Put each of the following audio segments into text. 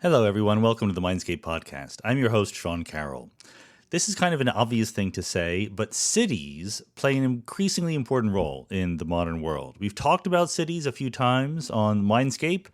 Hello, everyone. Welcome to the Mindscape podcast. I'm your host, Sean Carroll. This is kind of an obvious thing to say, but cities play an increasingly important role in the modern world. We've talked about cities a few times on Mindscape.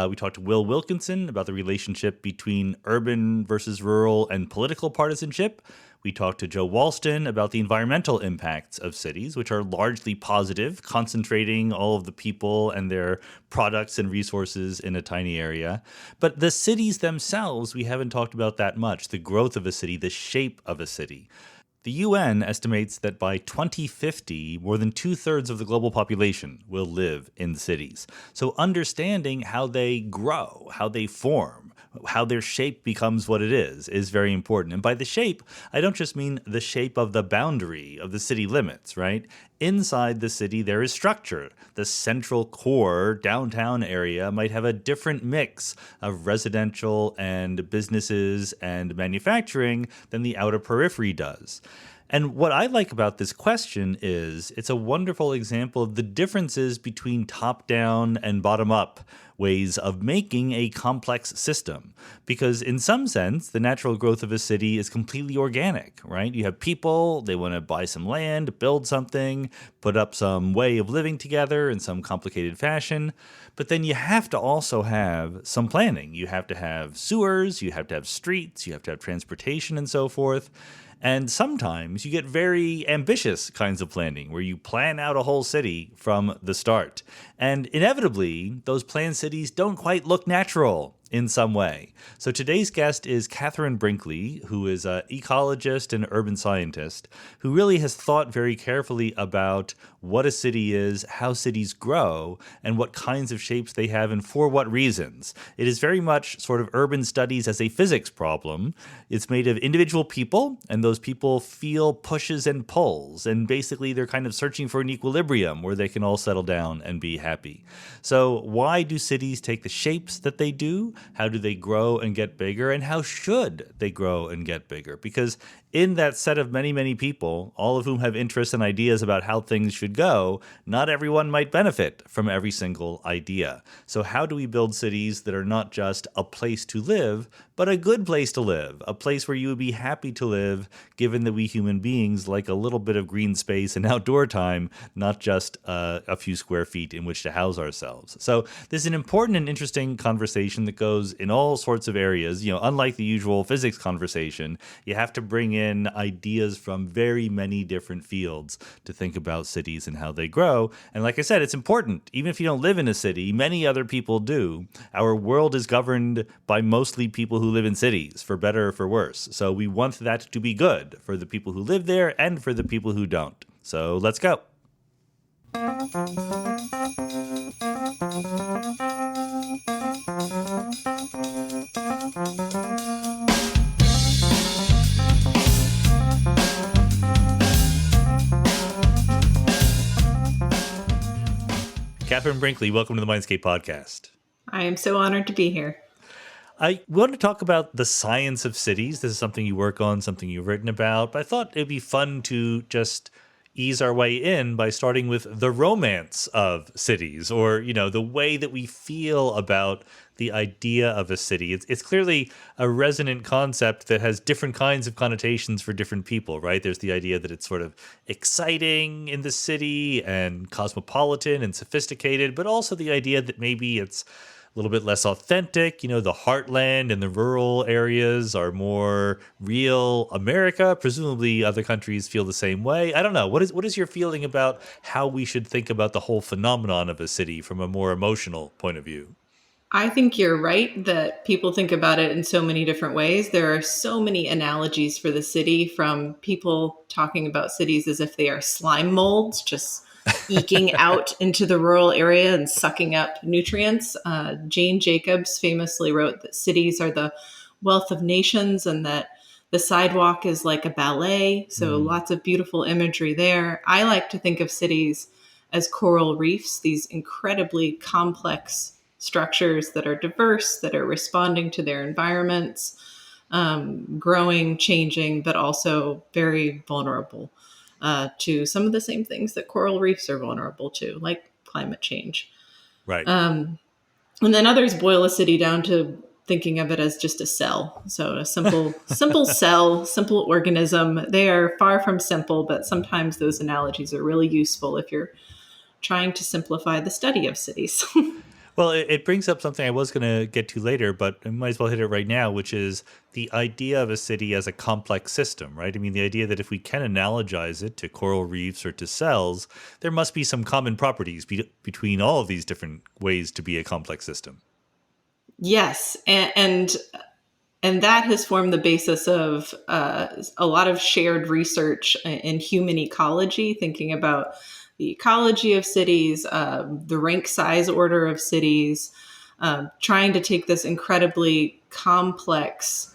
We talked to Will Wilkinson about the relationship between urban versus rural and political partisanship. We talked to Joe Walston about the environmental impacts of cities, which are largely positive, concentrating all of the people and their products and resources in a tiny area. But the cities themselves, we haven't talked about that much. The growth of a city, the shape of a city. The UN estimates that by 2050, more than 2/3 of the global population will live in cities. So understanding how they grow, how they form, how their shape becomes what it is very important. And by the shape, I don't just mean the shape of the boundary of the city limits, right? Inside the city, there is structure. The central core downtown area might have a different mix of residential and businesses and manufacturing than the outer periphery does. And what I like about this question is it's a wonderful example of the differences between top-down and bottom-up ways of making a complex system. Because in some sense, the natural growth of a city is completely organic, right? You have people, they want to buy some land, build something, put up some way of living together in some complicated fashion. But then you have to also have some planning. You have to have sewers, you have to have streets, you have to have transportation and so forth. And sometimes you get very ambitious kinds of planning where you plan out a whole city from the start. And inevitably, those planned cities don't quite look natural in some way. So today's guest is Catherine Brinkley, who is an ecologist and urban scientist, who really has thought very carefully about what a city is, how cities grow, and what kinds of shapes they have and for what reasons. It is very much sort of urban studies as a physics problem. It's made of individual people, and those people feel pushes and pulls, and basically they're kind of searching for an equilibrium where they can all settle down and be happy. So why do cities take the shapes that they do? How do they grow and get bigger? And how should they grow and get bigger? Because in that set of many, many people, all of whom have interests and ideas about how things should go, not everyone might benefit from every single idea. So how do we build cities that are not just a place to live, but a good place to live, a place where you would be happy to live, given that we human beings like a little bit of green space and outdoor time, not just a few square feet in which to house ourselves. So this is an important and interesting conversation that goes in all sorts of areas. You know, unlike the usual physics conversation, you have to bring in ideas from very many different fields to think about cities and how they grow. And like I said, it's important. Even if you don't live in a city, many other people do. Our world is governed by mostly people who live in cities, for better or for worse. So we want that to be good for the people who live there and for the people who don't. So let's go. Catherine Brinkley, welcome to the Mindscape podcast. I am so honored to be here. I want to talk about the science of cities. This is something you work on, something you've written about, but I thought it'd be fun to just ease our way in by starting with the romance of cities, or, you know, the way that we feel about the idea of a city. It's clearly a resonant concept that has different kinds of connotations for different people, right? There's the idea that it's sort of exciting in the city and cosmopolitan and sophisticated, but also the idea that maybe it's a little bit less authentic. You know, the heartland and the rural areas are more real America. Presumably other countries feel the same way. I don't know. What is your feeling about how we should think about the whole phenomenon of a city from a more emotional point of view? I think you're right that people think about it in so many different ways. There are so many analogies for the city, from people talking about cities as if they are slime molds, just eking out into the rural area and sucking up nutrients. Jane Jacobs famously wrote that cities are the wealth of nations and that the sidewalk is like a ballet. So lots of beautiful imagery there. I like to think of cities as coral reefs, these incredibly complex structures that are diverse, that are responding to their environments, growing, changing, but also very vulnerable to some of the same things that coral reefs are vulnerable to, like climate change. Right. And then others boil a city down to thinking of it as just a cell. So a simple cell, simple organism. They are far from simple, but sometimes those analogies are really useful if you're trying to simplify the study of cities. Well, it brings up something I was going to get to later, but I might as well hit it right now, which is the idea of a city as a complex system, right? I mean, the idea that if we can analogize it to coral reefs or to cells, there must be some common properties between all of these different ways to be a complex system. Yes, and that has formed the basis of a lot of shared research in human ecology, thinking about the ecology of cities, the rank size order of cities, trying to take this incredibly complex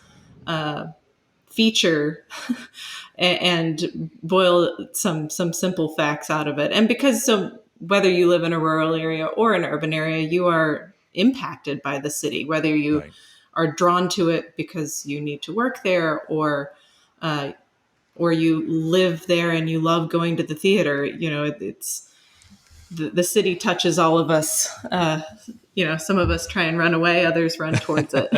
feature and boil some simple facts out of it. And because so whether you live in a rural area or an urban area, you are impacted by the city, whether you Right. are drawn to it because you need to work there, uh, or you live there and you love going to the theater. You know, it's the city touches all of us. Some of us try and run away, others run towards it.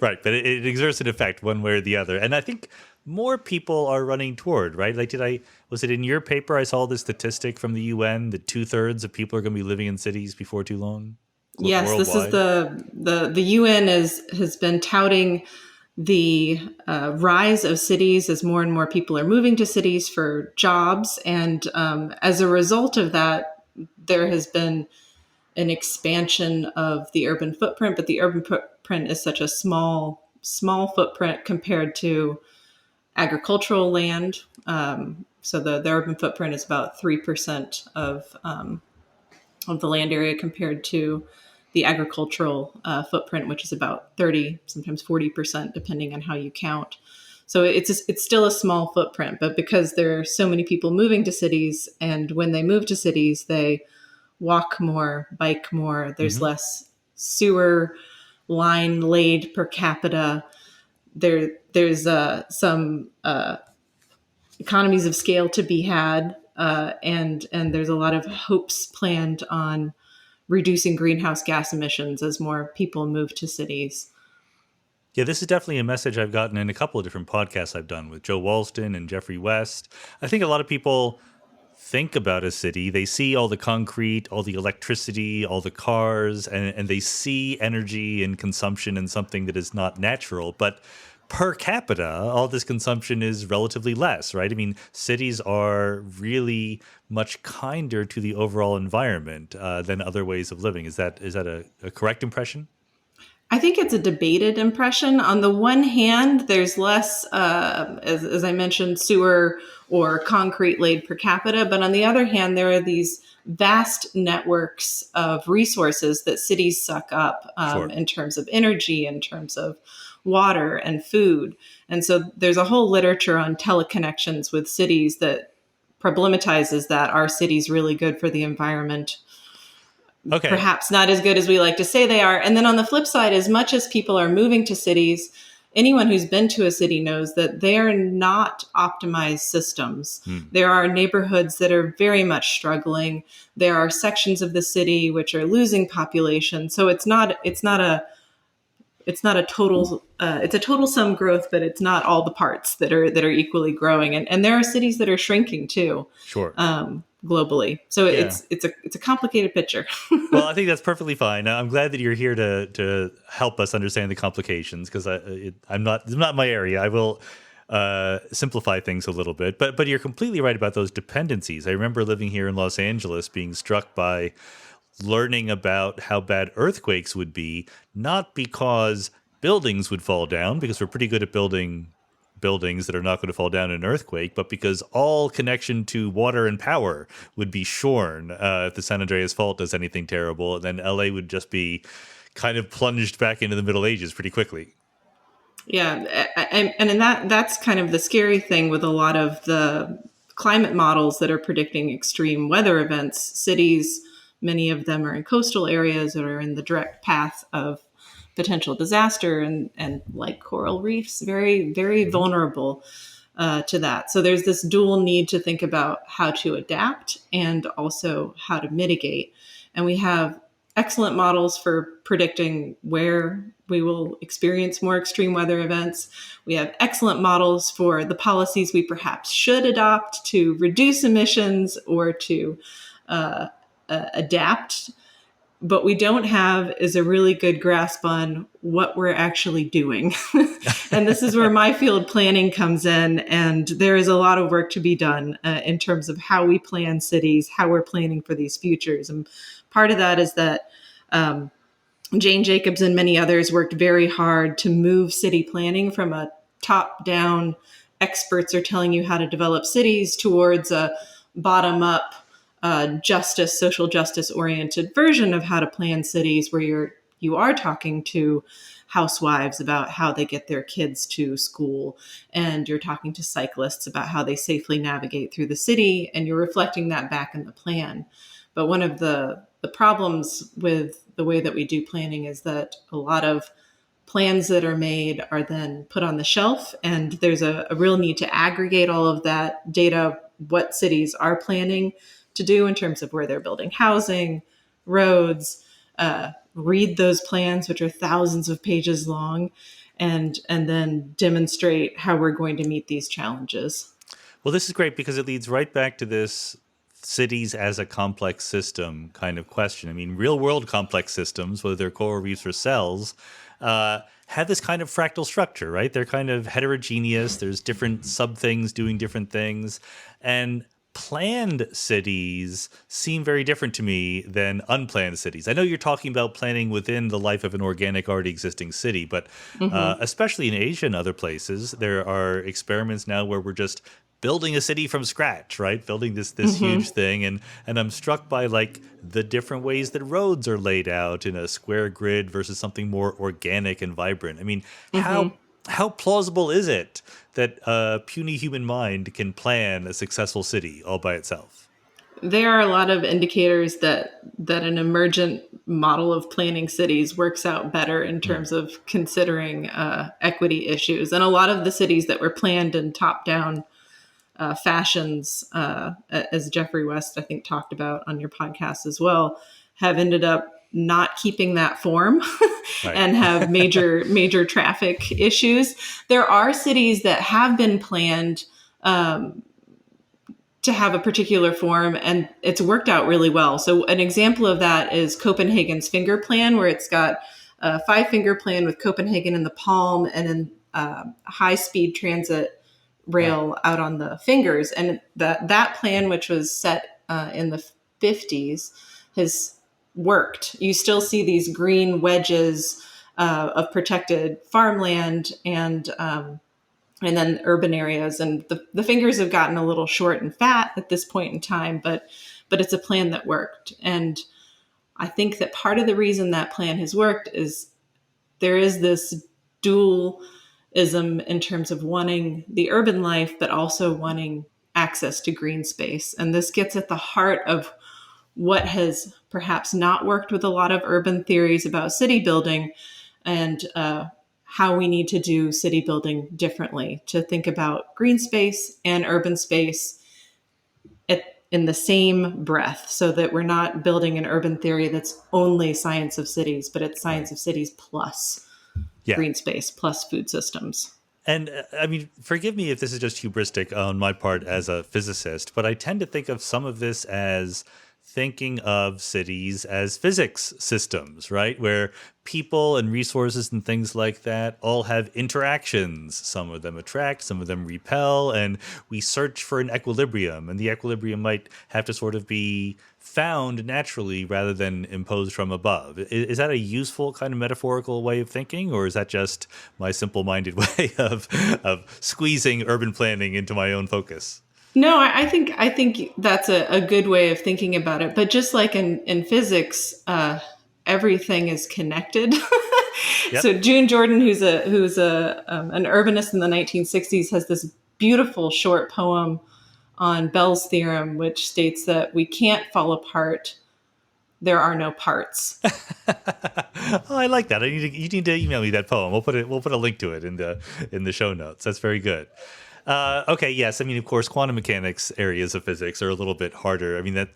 Right, but it exerts an effect one way or the other. And I think more people are running toward, right? Like, was it in your paper I saw this statistic from the UN that 2/3 of people are going to be living in cities before too long? Yes, this is Worldwide? the UN has been touting the rise of cities as more and more people are moving to cities for jobs, and as a result of that, there has been an expansion of the urban footprint. But the urban footprint is such a small footprint compared to agricultural land. So the urban footprint is about 3% of the land area compared to the agricultural footprint, which is about 30, sometimes 40%, depending on how you count. So it's still a small footprint, but because there are so many people moving to cities, and when they move to cities, they walk more, bike more. There's Hmm. less sewer line laid per capita. There's some economies of scale to be had, and there's a lot of hopes planned on reducing greenhouse gas emissions as more people move to cities. Yeah, this is definitely a message I've gotten in a couple of different podcasts I've done with Joe Walston and Jeffrey West. I think a lot of people think about a city, they see all the concrete, all the electricity, all the cars, and they see energy and consumption in something that is not natural. But per capita, all this consumption is relatively less, right? I mean, cities are really much kinder to the overall environment than other ways of living. Is that a correct impression? I think it's a debated impression. On the one hand, there's less, as I mentioned, sewer or concrete laid per capita. But on the other hand, there are these vast networks of resources that cities suck up Sure. in terms of energy, in terms of water and food. And so there's a whole literature on teleconnections with cities that problematizes that. Are cities really good for the environment? Okay. Perhaps not as good as we like to say they are. And then on the flip side, as much as people are moving to cities, anyone who's been to a city knows that they are not optimized systems. Hmm. There are neighborhoods that are very much struggling. There are sections of the city which are losing population. So it's not a total it's a total sum growth, but it's not all the parts that are equally growing. And there are cities that are shrinking too, Sure. globally. So Yeah. it's a complicated picture. Well, I think that's perfectly fine. I'm glad that you're here to help us understand the complications because it's not my area. I will simplify things a little bit, but you're completely right about those dependencies. I remember living here in Los Angeles, being struck by learning about how bad earthquakes would be, not because buildings would fall down, because we're pretty good at building buildings that are not going to fall down in an earthquake, but because all connection to water and power would be shorn if the San Andreas Fault does anything terrible, and then LA would just be kind of plunged back into the Middle Ages pretty quickly. Yeah, and in that's kind of the scary thing with a lot of the climate models that are predicting extreme weather events. Cities, many of them are in coastal areas that are in the direct path of potential disaster, and like coral reefs, very, very Hmm. vulnerable to that. So there's this dual need to think about how to adapt and also how to mitigate. And we have excellent models for predicting where we will experience more extreme weather events. We have excellent models for the policies we perhaps should adopt to reduce emissions or to adapt. But we don't have is a really good grasp on what we're actually doing. And this is where my field planning comes in. And there is a lot of work to be done in terms of how we plan cities, how we're planning for these futures. And part of that is that Jane Jacobs and many others worked very hard to move city planning from a top-down, experts are telling you how to develop cities, towards a bottom-up, social justice oriented version of how to plan cities, where you are talking to housewives about how they get their kids to school, and you're talking to cyclists about how they safely navigate through the city, and you're reflecting that back in the plan. But one of the problems with the way that we do planning is that a lot of plans that are made are then put on the shelf, and there's a real need to aggregate all of that data, what cities are planning to do in terms of where they're building housing, roads, read those plans, which are thousands of pages long, and then demonstrate how we're going to meet these challenges. Well, this is great because it leads right back to this cities as a complex system kind of question. I mean, real world complex systems, whether they're coral reefs or cells, have this kind of fractal structure, right? They're kind of heterogeneous. There's different sub things doing different things. And planned cities seem very different to me than unplanned cities. I know you're talking about planning within the life of an organic, already existing city, but especially in Asia and other places, there are experiments now where we're just building a city from scratch, right? Building this huge thing. And I'm struck by like the different ways that roads are laid out in a square grid versus something more organic and vibrant. I mean, how plausible is it that a puny human mind can plan a successful city all by itself? There are a lot of indicators that an emergent model of planning cities works out better in terms of considering equity issues. And a lot of the cities that were planned in top-down fashions, as Jeffrey West, I think, talked about on your podcast as well, have ended up not keeping that form and have major traffic issues. There are cities that have been planned to have a particular form, and it's worked out really well. So an example of that is Copenhagen's finger plan, where it's got a 5-finger plan with Copenhagen in the palm and then high-speed transit rail out on the fingers. And that plan, which was set in the 50s, has worked. You still see these green wedges of protected farmland and then urban areas. And the fingers have gotten a little short and fat at this point in time, but it's a plan that worked. And I think that part of the reason that plan has worked is there is this dualism in terms of wanting the urban life, but also wanting access to green space. And this gets at the heart of what has perhaps not worked with a lot of urban theories about city building, and how we need to do city building differently, to think about green space and urban space in the same breath, so that we're not building an urban theory that's only science of cities, but it's science of cities plus green space plus food systems. And I mean, forgive me if this is just hubristic on my part as a physicist, but I tend to think of some of this as thinking of cities as physics systems, right? Where people and resources and things like that all have interactions. Some of them attract, some of them repel, and we search for an equilibrium. And the equilibrium might have to sort of be found naturally rather than imposed from above. Is that a useful kind of metaphorical way of thinking, or is that just my simple-minded way of squeezing urban planning into my own focus? No, I think that's a good way of thinking about it. But just like in physics, everything is connected. Yep. So June Jordan, who's an urbanist in the 1960s, has this beautiful short poem on Bell's theorem, which states that we can't fall apart. There are no parts. Oh, I like that. You need to email me that poem. We'll put a link to it in the show notes. That's very good. Okay, yes. I mean, of course, quantum mechanics areas of physics are a little bit harder. I mean, that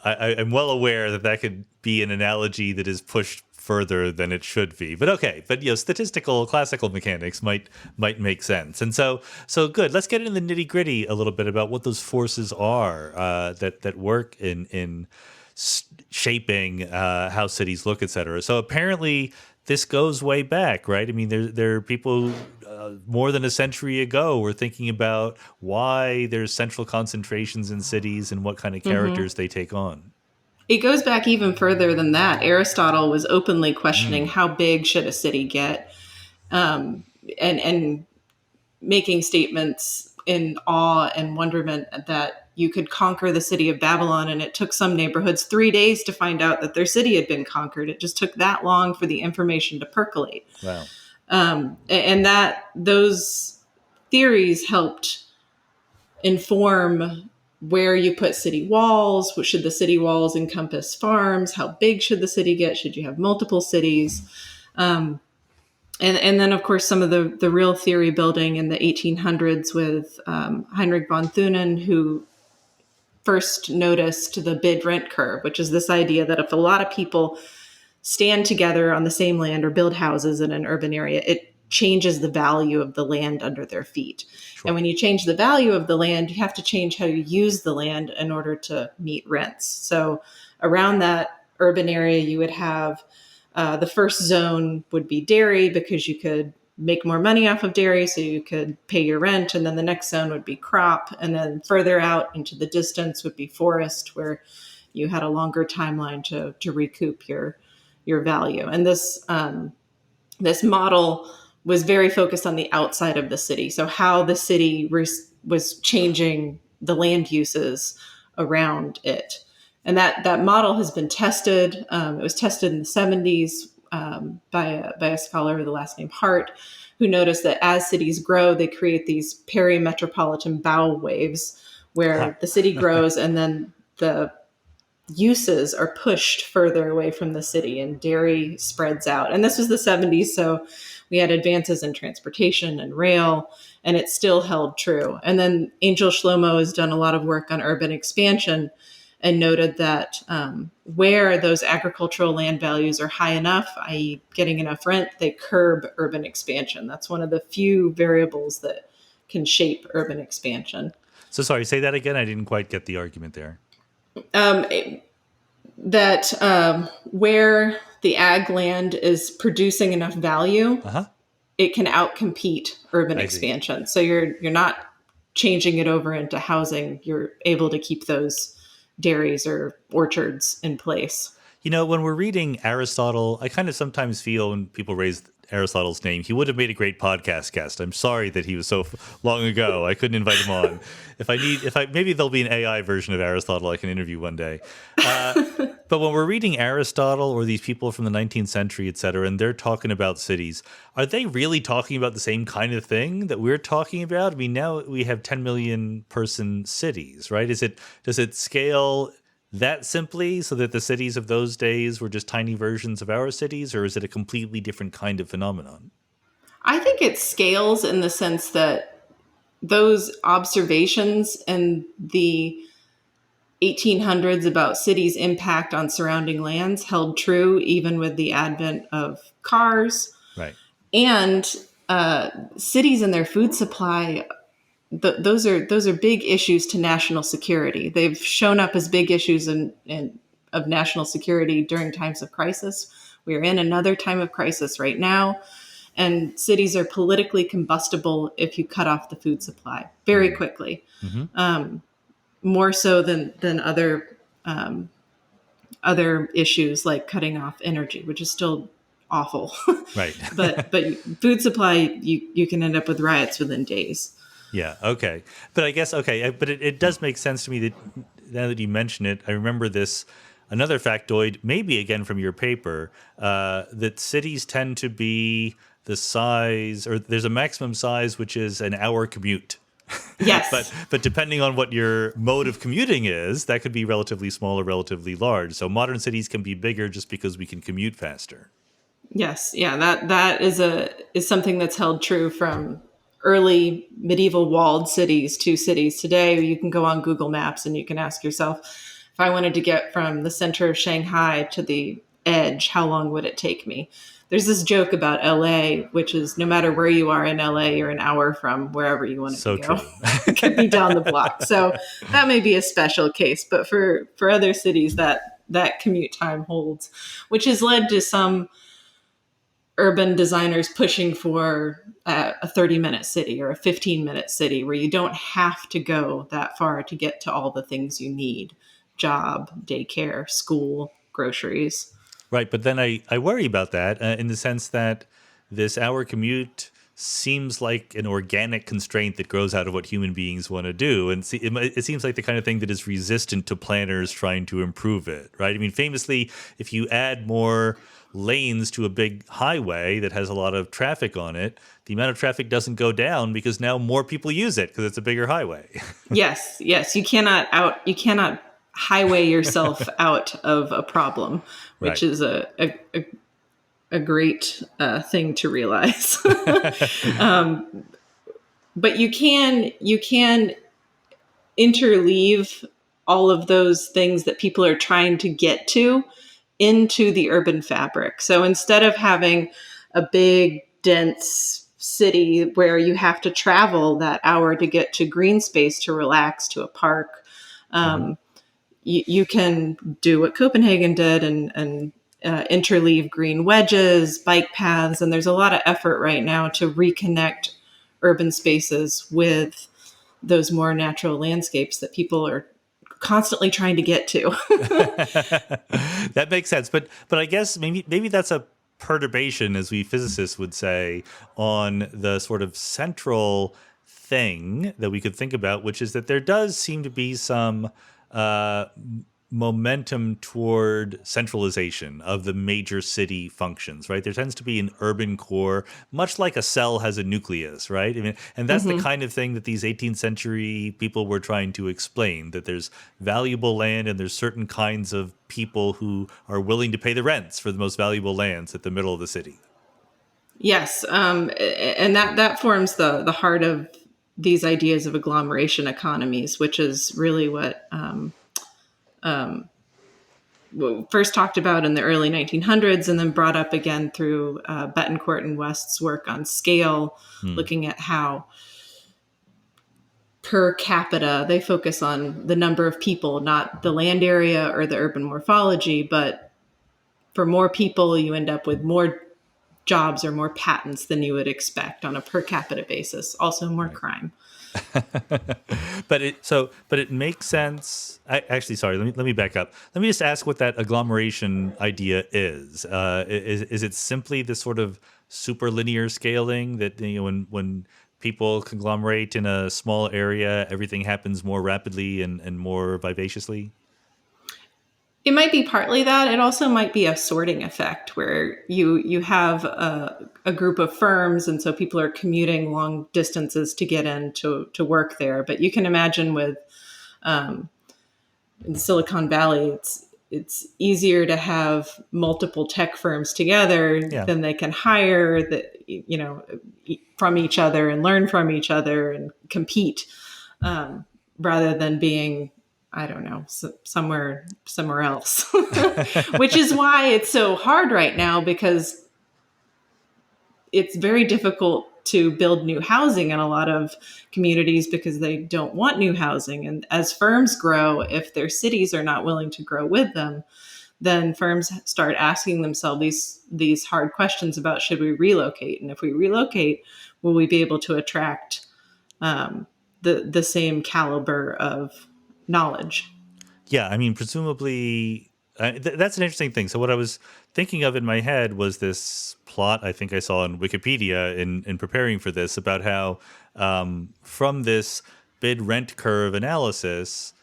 I'm well aware that that could be an analogy that is pushed further than it should be. But okay, but statistical classical mechanics might make sense. And so good. Let's get into the nitty gritty a little bit about what those forces are that work in shaping how cities look, et cetera. So apparently this goes way back, right? I mean, there are people more than a century ago were thinking about why there's central concentrations in cities and what kind of characters they take on. It goes back even further than that. Aristotle was openly questioning how big should a city get, and making statements in awe and wonderment that you could conquer the city of Babylon, and it took some neighborhoods 3 days to find out that their city had been conquered. It just took that long for the information to percolate. Wow. And that those theories helped inform where you put city walls. Should the city walls encompass farms? How big should the city get? Should you have multiple cities? And then, of course, some of the real theory building in the 1800s with Heinrich von Thunen, who first noticed the bid rent curve, which is this idea that if a lot of people stand together on the same land or build houses in an urban area, it changes the value of the land under their feet. Sure. And when you change the value of the land, you have to change how you use the land in order to meet rents. So around that urban area, you would have the first zone would be dairy, because you could make more money off of dairy, so you could pay your rent. And then the next zone would be crop. And then further out into the distance would be forest, where you had a longer timeline to recoup your value. And this model was very focused on the outside of the city. So how the city was changing the land uses around it. And that model has been tested. It was tested in the 70s by a scholar with the last name Hart, who noticed that as cities grow, they create these perimetropolitan bow waves where the city grows and then the uses are pushed further away from the city and dairy spreads out. And this was the 70s, so we had advances in transportation and rail, and it still held true. And then Angel Shlomo has done a lot of work on urban expansion and noted that where those agricultural land values are high enough, i.e. getting enough rent, they curb urban expansion. That's one of the few variables that can shape urban expansion. So sorry, say that again. I didn't quite get the argument there. Where the ag land is producing enough value, it can outcompete urban expansion. So you're not changing it over into housing. You're able to keep those dairies or orchards in place. You know, when we're reading Aristotle, I kind of sometimes feel when people raise Aristotle's name, he would have made a great podcast guest. I'm sorry that he was so long ago. I couldn't invite him on. Maybe there'll be an AI version of Aristotle I can interview one day. But when we're reading Aristotle or these people from the 19th century, et cetera, and they're talking about cities, are they really talking about the same kind of thing that we're talking about? I mean, now we have 10 million person cities, right? Does it scale that simply so that the cities of those days were just tiny versions of our cities, or is it a completely different kind of phenomenon? I think it scales in the sense that those observations in the 1800s about cities' impact on surrounding lands held true even with the advent of cars. Right. And cities and their food supply, those are big issues to national security. They've shown up as big issues of national security during times of crisis. We are in another time of crisis right now, and cities are politically combustible if you cut off the food supply very quickly, more so than other issues like cutting off energy, which is still awful. Right. but food supply, you can end up with riots within days. Yeah. Okay. But I guess, but it does make sense to me that now that you mention it, I remember another factoid, maybe again from your paper, that cities tend to be the size, or there's a maximum size, which is an hour commute. Yes. but depending on what your mode of commuting is, that could be relatively small or relatively large. So modern cities can be bigger just because we can commute faster. Yes. Yeah. That is something that's held true from early medieval walled cities to cities today. You can go on Google Maps and you can ask yourself, if I wanted to get from the center of Shanghai to the edge, how long would it take me? There's this joke about LA, which is no matter where you are in LA, you're an hour from wherever you want it to So go. true. It could be down the block. So that may be a special case, but for other cities that commute time holds, which has led to some urban designers pushing for a 30-minute city or a 15-minute city where you don't have to go that far to get to all the things you need: job, daycare, school, groceries. Right, but then I worry about that in the sense that this hour commute seems like an organic constraint that grows out of what human beings want to do. And it seems like the kind of thing that is resistant to planners trying to improve it, right? I mean, famously, if you add more lanes to a big highway that has a lot of traffic on it, the amount of traffic doesn't go down because now more people use it because it's a bigger highway. Yes, yes, you cannot highway yourself out of a problem, which Right. is a great thing to realize. But you can interleave all of those things that people are trying to get to into the urban fabric. So instead of having a big, dense city where you have to travel that hour to get to green space to relax, to a park, Mhm. you can do what Copenhagen did and interleave green wedges, bike paths, and there's a lot of effort right now to reconnect urban spaces with those more natural landscapes that people are constantly trying to get to. That makes sense, but I guess maybe that's a perturbation, as we physicists would say, on the sort of central thing that we could think about, which is that there does seem to be some uh, momentum toward centralization of the major city functions, right? There tends to be an urban core, much like a cell has a nucleus, right? I mean, and that's the Mm-hmm. kind of thing that these 18th century people were trying to explain, that there's valuable land and there's certain kinds of people who are willing to pay the rents for the most valuable lands at the middle of the city. Yes, and that forms the heart of these ideas of agglomeration economies, which is really what first talked about in the early 1900s and then brought up again through Betancourt and West's work on scale, Hmm. looking at how per capita they focus on the number of people, not the land area or the urban morphology, but for more people, you end up with more jobs or more patents than you would expect on a per capita basis. Also, more Right. crime. But it makes sense. Actually, sorry. Let me back up. Let me just ask what that agglomeration idea is. Is it simply this sort of super linear scaling that, when people conglomerate in a small area, everything happens more rapidly and more vivaciously? It might be partly that. It also might be a sorting effect where you have a group of firms, and so people are commuting long distances to get in to work there. But you can imagine with in Silicon Valley, it's easier to have multiple tech firms together Yeah. than they can hire that from each other and learn from each other and compete, um, rather than being, I don't know, somewhere else. Which is why it's so hard right now, because it's very difficult to build new housing in a lot of communities because they don't want new housing. And as firms grow, if their cities are not willing to grow with them, then firms start asking themselves these hard questions about, should we relocate? And if we relocate, will we be able to attract the same caliber of knowledge? Yeah, I mean, presumably, that's an interesting thing. So, what I was thinking of in my head was this plot I think I saw on Wikipedia in preparing for this about how, from this bid rent curve analysis,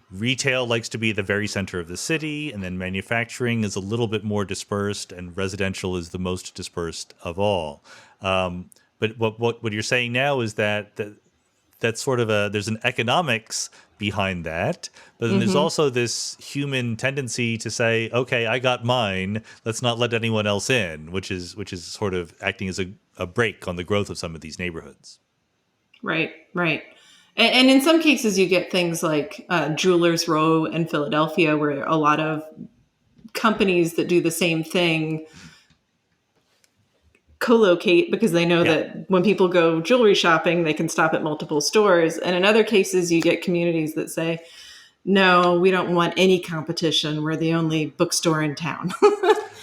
retail likes to be the very center of the city, and then manufacturing is a little bit more dispersed, and residential is the most dispersed of all. But what you're saying now is that that's sort of there's an economics behind that, but then there's Mm-hmm. also this human tendency to say, okay, I got mine, let's not let anyone else in, which is sort of acting as a brake on the growth of some of these neighborhoods. Right, right. And in some cases, you get things like Jewelers Row in Philadelphia, where a lot of companies that do the same thing co-locate because they know Yeah. that when people go jewelry shopping, they can stop at multiple stores. And in other cases, you get communities that say, no, we don't want any competition. We're the only bookstore in town.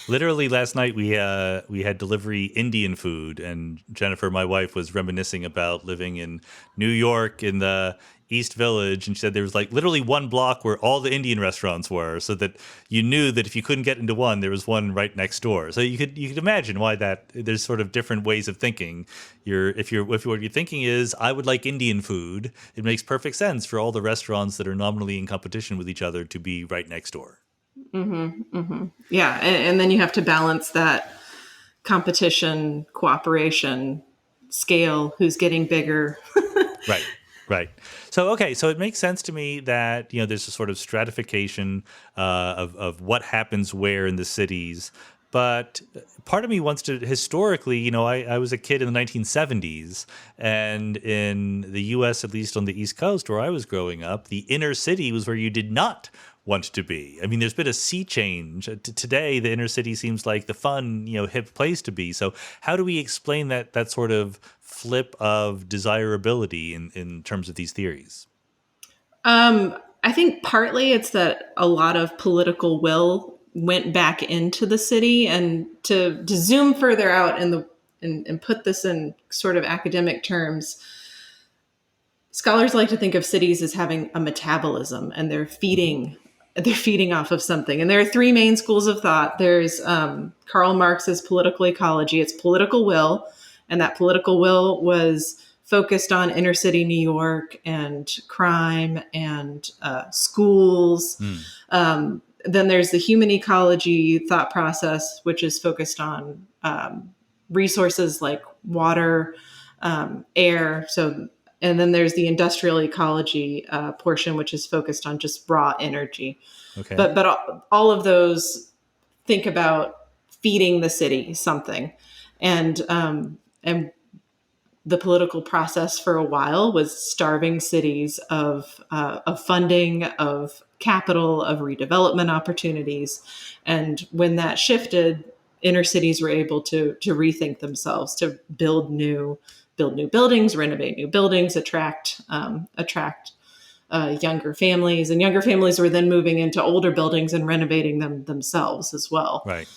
Literally last night we had delivery Indian food, and Jennifer, my wife, was reminiscing about living in New York in the East Village, and she said there was like literally one block where all the Indian restaurants were, so that you knew that if you couldn't get into one, there was one right next door. So you could imagine why that there's sort of different ways of thinking. If what you're thinking is I would like Indian food, it makes perfect sense for all the restaurants that are nominally in competition with each other to be right next door. Yeah. And then you have to balance that competition, cooperation, scale, who's getting bigger. Right. Right. So okay. So it makes sense to me that there's a sort of stratification of what happens where in the cities. But part of me wants to historically, I was a kid in the 1970s, and in the U.S., at least on the East Coast where I was growing up, the inner city was where you did not want to be. I mean, there's been a sea change. Today, the inner city seems like the fun, hip place to be. So how do we explain that sort of flip of desirability in terms of these theories? I think partly it's that a lot of political will went back into the city, and to zoom further out and put this in sort of academic terms, scholars like to think of cities as having a metabolism, and they're feeding off of something. And there are three main schools of thought. There's Karl Marx's political ecology. It's political will, and that political will was focused on inner city New York and crime and schools. Then there's the human ecology thought process, which is focused on resources like water, air. And then there's the industrial ecology portion, which is focused on just raw energy. Okay. But all of those think about feeding the city something, and the political process for a while was starving cities of funding, of capital, of redevelopment opportunities. And when that shifted, inner cities were able to rethink themselves, to build new buildings, renovate new buildings, attract younger families, and younger families were then moving into older buildings and renovating them themselves as well. Right.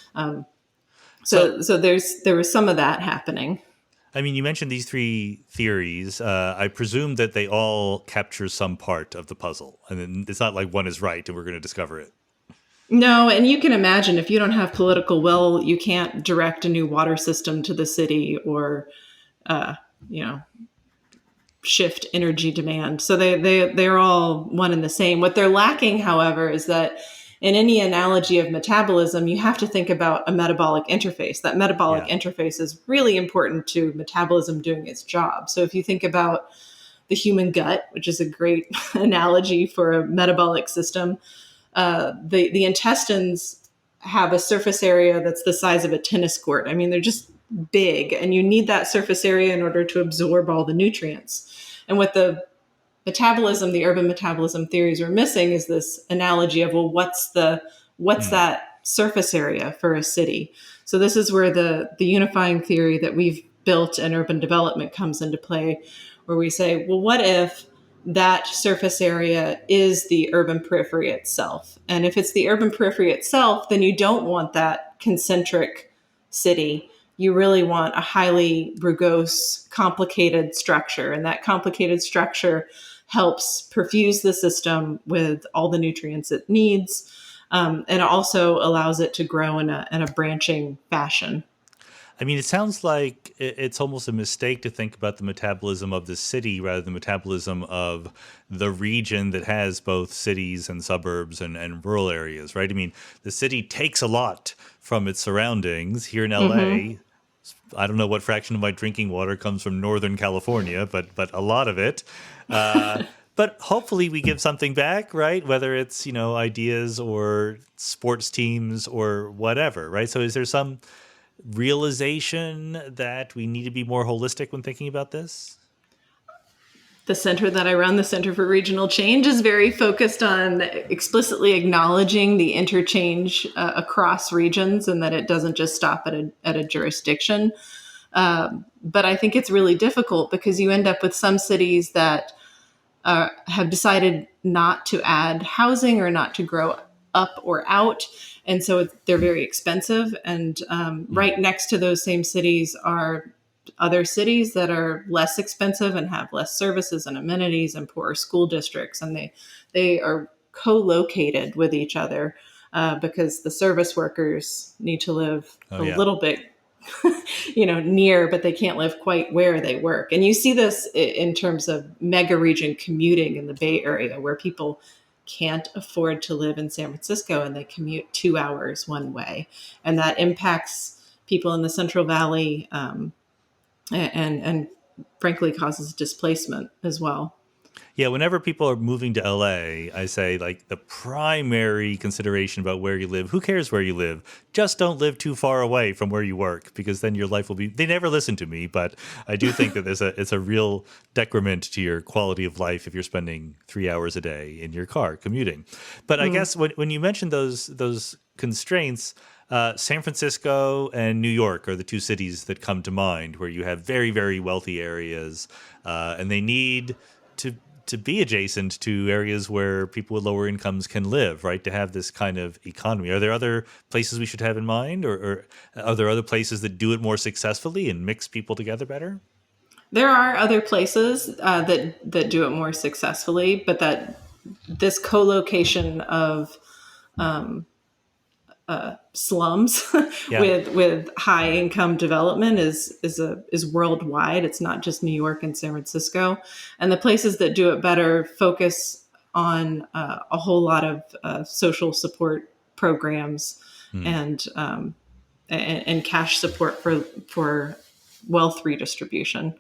So, So there was some of that happening. I mean, you mentioned these three theories. I presume that they all capture some part of the puzzle, and then it's not like one is right and we're going to discover it. No, and you can imagine if you don't have political will, you can't direct a new water system to the city, or you know, shift energy demand. So they're all one and the same. What they're lacking, however, is that in any analogy of metabolism, you have to think about a metabolic interface. That metabolic Yeah. interface is really important to metabolism doing its job. So if you think about the human gut, which is a great analogy for a metabolic system, the intestines have a surface area that's the size of a tennis court. I mean, they're just big, and you need that surface area in order to absorb all the nutrients. And what the urban metabolism theories were missing is this analogy of, well, what's Hmm. that surface area for a city? So this is where the unifying theory that we've built in urban development comes into play, where we say, well, what if that surface area is the urban periphery itself? And if it's the urban periphery itself, then you don't want that concentric city. You really want a highly rugose, complicated structure. And that complicated structure helps perfuse the system with all the nutrients it needs. And also allows it to grow in a branching fashion. I mean, it sounds like it's almost a mistake to think about the metabolism of the city rather than the metabolism of the region that has both cities and suburbs and rural areas, right? I mean, the city takes a lot from its surroundings. Here in LA, I don't know what fraction of my drinking water comes from Northern California, but a lot of it. Uh, but hopefully we give something back, right? Whether it's, ideas or sports teams or whatever, right? So is there some realization that we need to be more holistic when thinking about this? The center that I run, the Center for Regional Change, is very focused on explicitly acknowledging the interchange across regions, and that it doesn't just stop at a jurisdiction. But I think it's really difficult because you end up with some cities that have decided not to add housing or not to grow up or out. And so they're very expensive. And right next to those same cities are other cities that are less expensive and have less services and amenities and poorer school districts. And they are co-located with each other because the service workers need to live little bit near, but they can't live quite where they work. And you see this in terms of mega region commuting in the Bay Area, where people can't afford to live in San Francisco and they commute 2 hours one way. And that impacts people in the Central Valley and frankly causes displacement as well. Yeah, whenever people are moving to LA, I say, like, the primary consideration about where you live, who cares where you live? Just don't live too far away from where you work, because then your life will be... They never listen to me, but I do think that it's a real decrement to your quality of life if you're spending 3 hours a day in your car commuting. But I guess when you mentioned those constraints, San Francisco and New York are the two cities that come to mind, where you have very, very wealthy areas, and they need to be adjacent to areas where people with lower incomes can live, right? To have this kind of economy. Are there other places we should have in mind, or are there other places that do it more successfully and mix people together better? There are other places that do it more successfully, but that this co-location of slums with high income development is worldwide. It's not just New York and San Francisco. And the places that do it better focus on a whole lot of social support programs and cash support for wealth redistribution,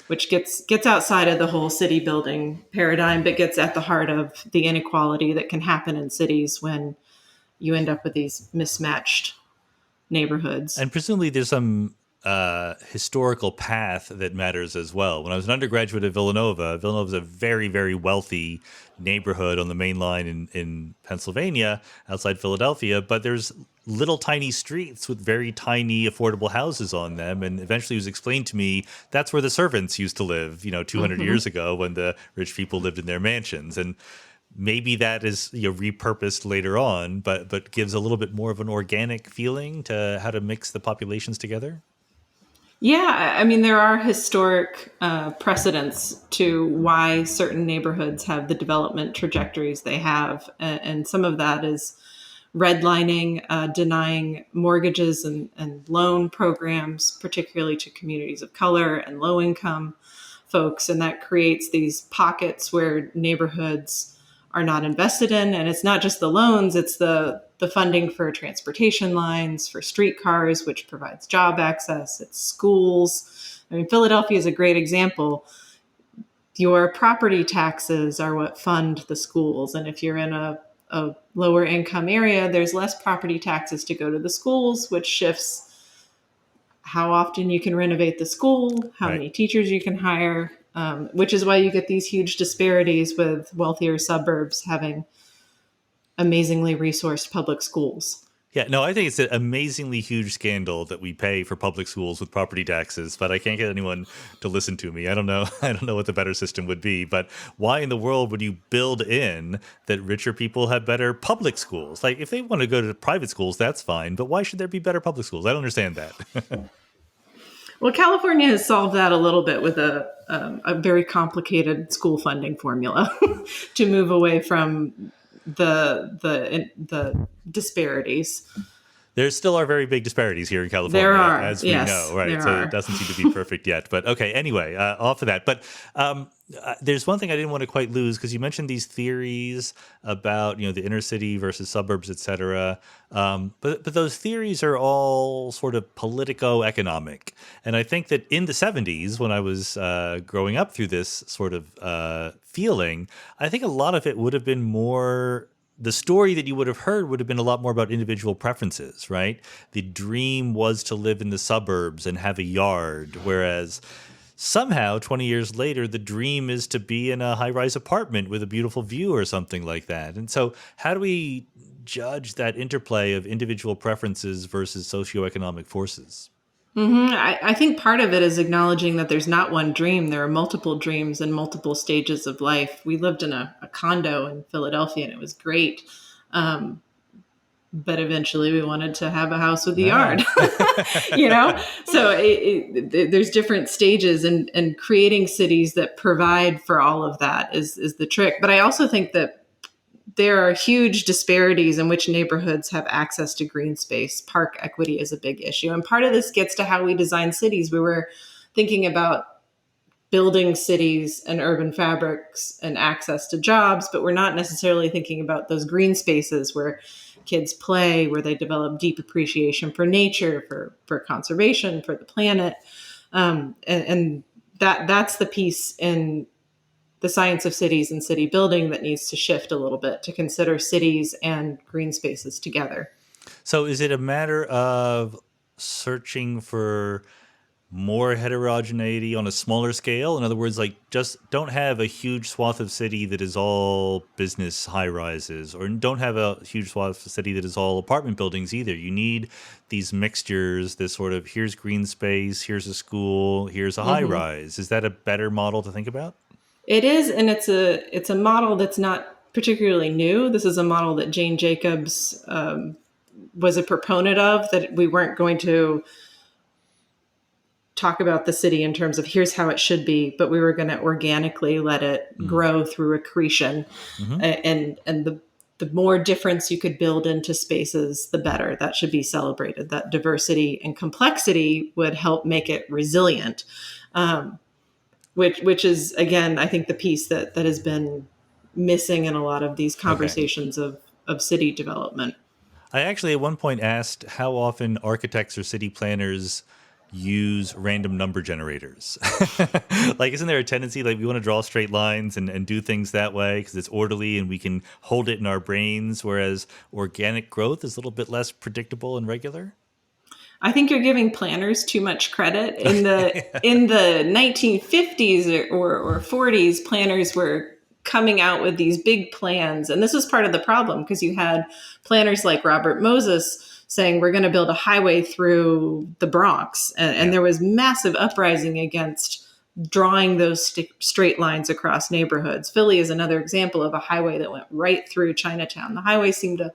which gets outside of the whole city building paradigm, but gets at the heart of the inequality that can happen in cities when you end up with these mismatched neighborhoods. And presumably there's some historical path that matters as well. When I was an undergraduate at Villanova is a very, very wealthy neighborhood on the main line in Pennsylvania, outside Philadelphia, but there's little tiny streets with very tiny affordable houses on them. And eventually it was explained to me that's where the servants used to live, 200 years ago, when the rich people lived in their mansions. And maybe that is repurposed later on, but gives a little bit more of an organic feeling to how to mix the populations together. Yeah, I mean, there are historic precedents to why certain neighborhoods have the development trajectories they have. And some of that is redlining, denying mortgages and loan programs, particularly to communities of color and low income folks. And that creates these pockets where neighborhoods are not invested in. And it's not just the loans, it's the funding for transportation lines, for streetcars, which provides job access, it's schools. I mean, Philadelphia is a great example. Your property taxes are what fund the schools. And if you're in a lower income area, there's less property taxes to go to the schools, which shifts how often you can renovate the school, how many teachers you can hire, which is why you get these huge disparities with wealthier suburbs having amazingly resourced public schools. Yeah, no, I think it's an amazingly huge scandal that we pay for public schools with property taxes, but I can't get anyone to listen to me. I don't know what the better system would be, but why in the world would you build in that richer people have better public schools? Like, if they want to go to private schools, that's fine, but why should there be better public schools? I don't understand that. Well, California has solved that a little bit with a very complicated school funding formula to move away from the disparities. There still are very big disparities here in California, there are, as we know, right? So it doesn't seem to be perfect yet. But okay, anyway, off of that. But there's one thing I didn't want to quite lose, because you mentioned these theories about, the inner city versus suburbs, et cetera. But those theories are all sort of politico-economic. And I think that in the 70s, when I was growing up through this sort of feeling, I think a lot of it would have been more... The story that you would have heard would have been a lot more about individual preferences, right? The dream was to live in the suburbs and have a yard, whereas somehow 20 years later, the dream is to be in a high-rise apartment with a beautiful view or something like that. And so how do we judge that interplay of individual preferences versus socioeconomic forces? I think part of it is acknowledging that there's not one dream. There are multiple dreams and multiple stages of life. We lived in a condo in Philadelphia, and it was great. Um, but eventually we wanted to have a house with a yard, you know? So there's different stages, and creating cities that provide for all of that is the trick. But I also think that there are huge disparities in which neighborhoods have access to green space. Park equity is a big issue. And part of this gets to how we design cities. We were thinking about building cities and urban fabrics and access to jobs, but we're not necessarily thinking about those green spaces where kids play, where they develop deep appreciation for nature, for conservation, for the planet. And that's the piece in the science of cities and city building that needs to shift a little bit to consider cities and green spaces together. So is it a matter of searching for more heterogeneity on a smaller scale? In other words, like just don't have a huge swath of city that is all business high rises, or don't have a huge swath of city that is all apartment buildings either. You need these mixtures, this sort of here's green space, here's a school, here's a high rise. Is that a better model to think about? It is, and it's a model that's not particularly new. This is a model that Jane Jacobs was a proponent of, that we weren't going to talk about the city in terms of here's how it should be, but we were going to organically let it grow through accretion. And the more difference you could build into spaces, the better. That should be celebrated. That diversity and complexity would help make it resilient. Which is, again, I think the piece that has been missing in a lot of these conversations of city development. I actually at one point asked how often architects or city planners use random number generators. Like, isn't there a tendency, like, we want to draw straight lines and do things that way because it's orderly and we can hold it in our brains, whereas organic growth is a little bit less predictable and regular? I think you're giving planners too much credit. In the 1950s or 40s, planners were coming out with these big plans. And this was part of the problem, because you had planners like Robert Moses saying, we're going to build a highway through the Bronx. And there was massive uprising against drawing those straight lines across neighborhoods. Philly is another example of a highway that went right through Chinatown. The highway seemed to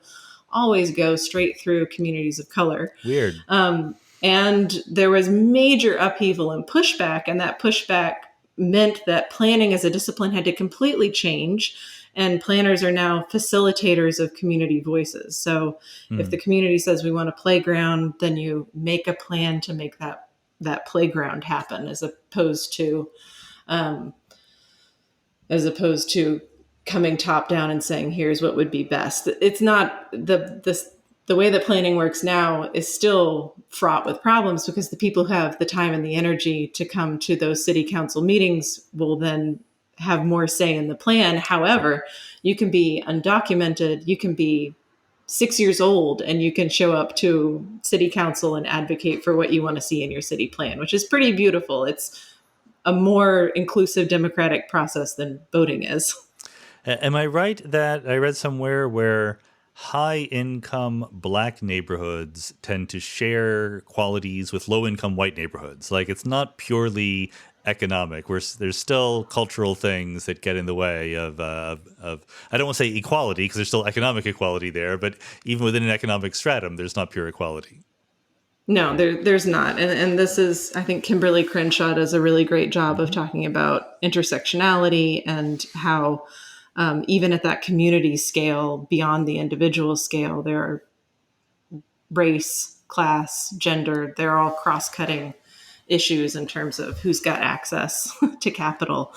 always go straight through communities of color. Weird. And there was major upheaval and pushback, and that pushback meant that planning as a discipline had to completely change, and planners are now facilitators of community voices. So if the community says we want a playground, then you make a plan to make that playground happen, as opposed to coming top down and saying, here's what would be best. It's not the way that planning works now is still fraught with problems, because the people who have the time and the energy to come to those city council meetings will then have more say in the plan. However, you can be undocumented, you can be 6 years old, and you can show up to city council and advocate for what you want to see in your city plan, which is pretty beautiful. It's a more inclusive democratic process than voting is. Am I right that I read somewhere where high-income Black neighborhoods tend to share qualities with low-income white neighborhoods? Like, it's not purely economic. There's still cultural things that get in the way of I don't want to say equality, because there's still economic equality there, but even within an economic stratum, there's not pure equality. No, there's not. And this is, I think Kimberly Crenshaw does a really great job of talking about intersectionality and how even at that community scale, beyond the individual scale, there are race, class, gender, they're all cross-cutting issues in terms of who's got access to capital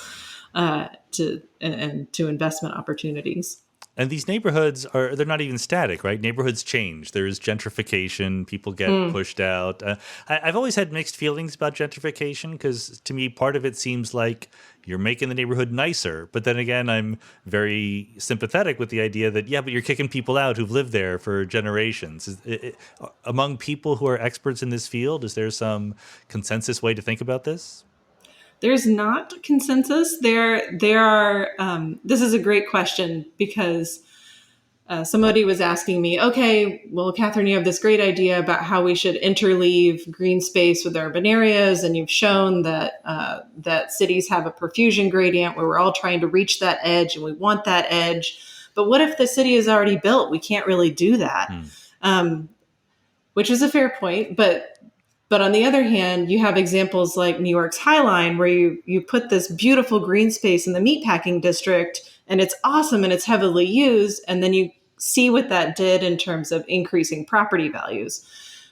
to investment opportunities. And these neighborhoods they're not even static, right? Neighborhoods change. There's gentrification. People get pushed out. I've always had mixed feelings about gentrification, because to me, part of it seems like you're making the neighborhood nicer. But then again, I'm very sympathetic with the idea that, yeah, but you're kicking people out who've lived there for generations. Among people who are experts in this field, is there some consensus way to think about this? There's not consensus. There are. This is a great question because somebody was asking me, okay, well, Catherine, you have this great idea about how we should interleave green space with urban areas, and you've shown that that cities have a perfusion gradient where we're all trying to reach that edge, and we want that edge. But what if the city is already built? We can't really do that, which is a fair point. But on the other hand, you have examples like New York's High Line, where you put this beautiful green space in the meatpacking district, and it's awesome and it's heavily used. And then you see what that did in terms of increasing property values,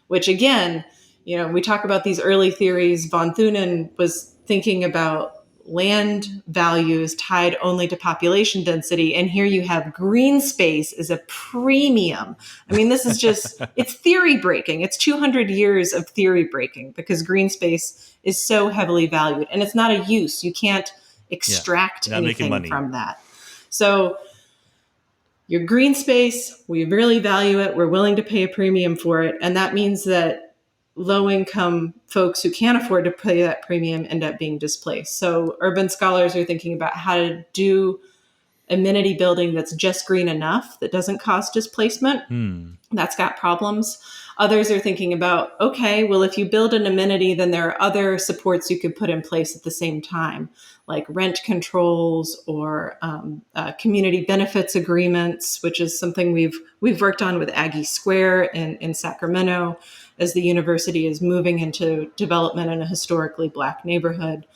which again, we talk about these early theories. Von Thunen was thinking about land values tied only to population density. And here you have green space as a premium. I mean, this is just, it's theory breaking. It's 200 years of theory breaking because green space is so heavily valued and it's not a use. You can't extract anything from that. So your green space, we really value it. We're willing to pay a premium for it. And that means that low-income folks who can't afford to pay that premium end up being displaced. So urban scholars are thinking about how to do amenity building that's just green enough, that doesn't cause displacement. That's got problems. Others are thinking about, okay, well, if you build an amenity, then there are other supports you could put in place at the same time, like rent controls or community benefits agreements, which is something we've worked on with Aggie Square in Sacramento, as the university is moving into development in a historically Black neighborhood.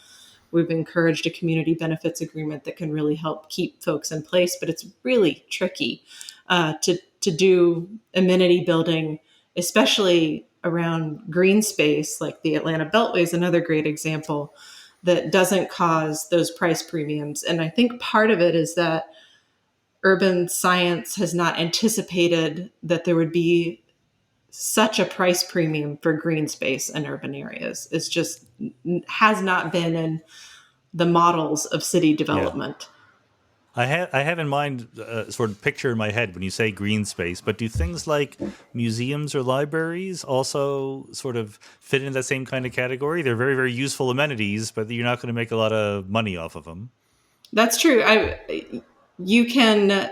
We've encouraged a community benefits agreement that can really help keep folks in place, but it's really tricky to do amenity building, especially around green space, like the Atlanta Beltway is another great example, that doesn't cause those price premiums. And I think part of it is that urban science has not anticipated that there would be such a price premium for green space in urban areas. It's just has not been in the models of city development. Yeah. I have in mind sort of picture in my head when you say green space, but do things like museums or libraries also sort of fit into that same kind of category? They're very, very useful amenities, but you're not going to make a lot of money off of them. That's true. You can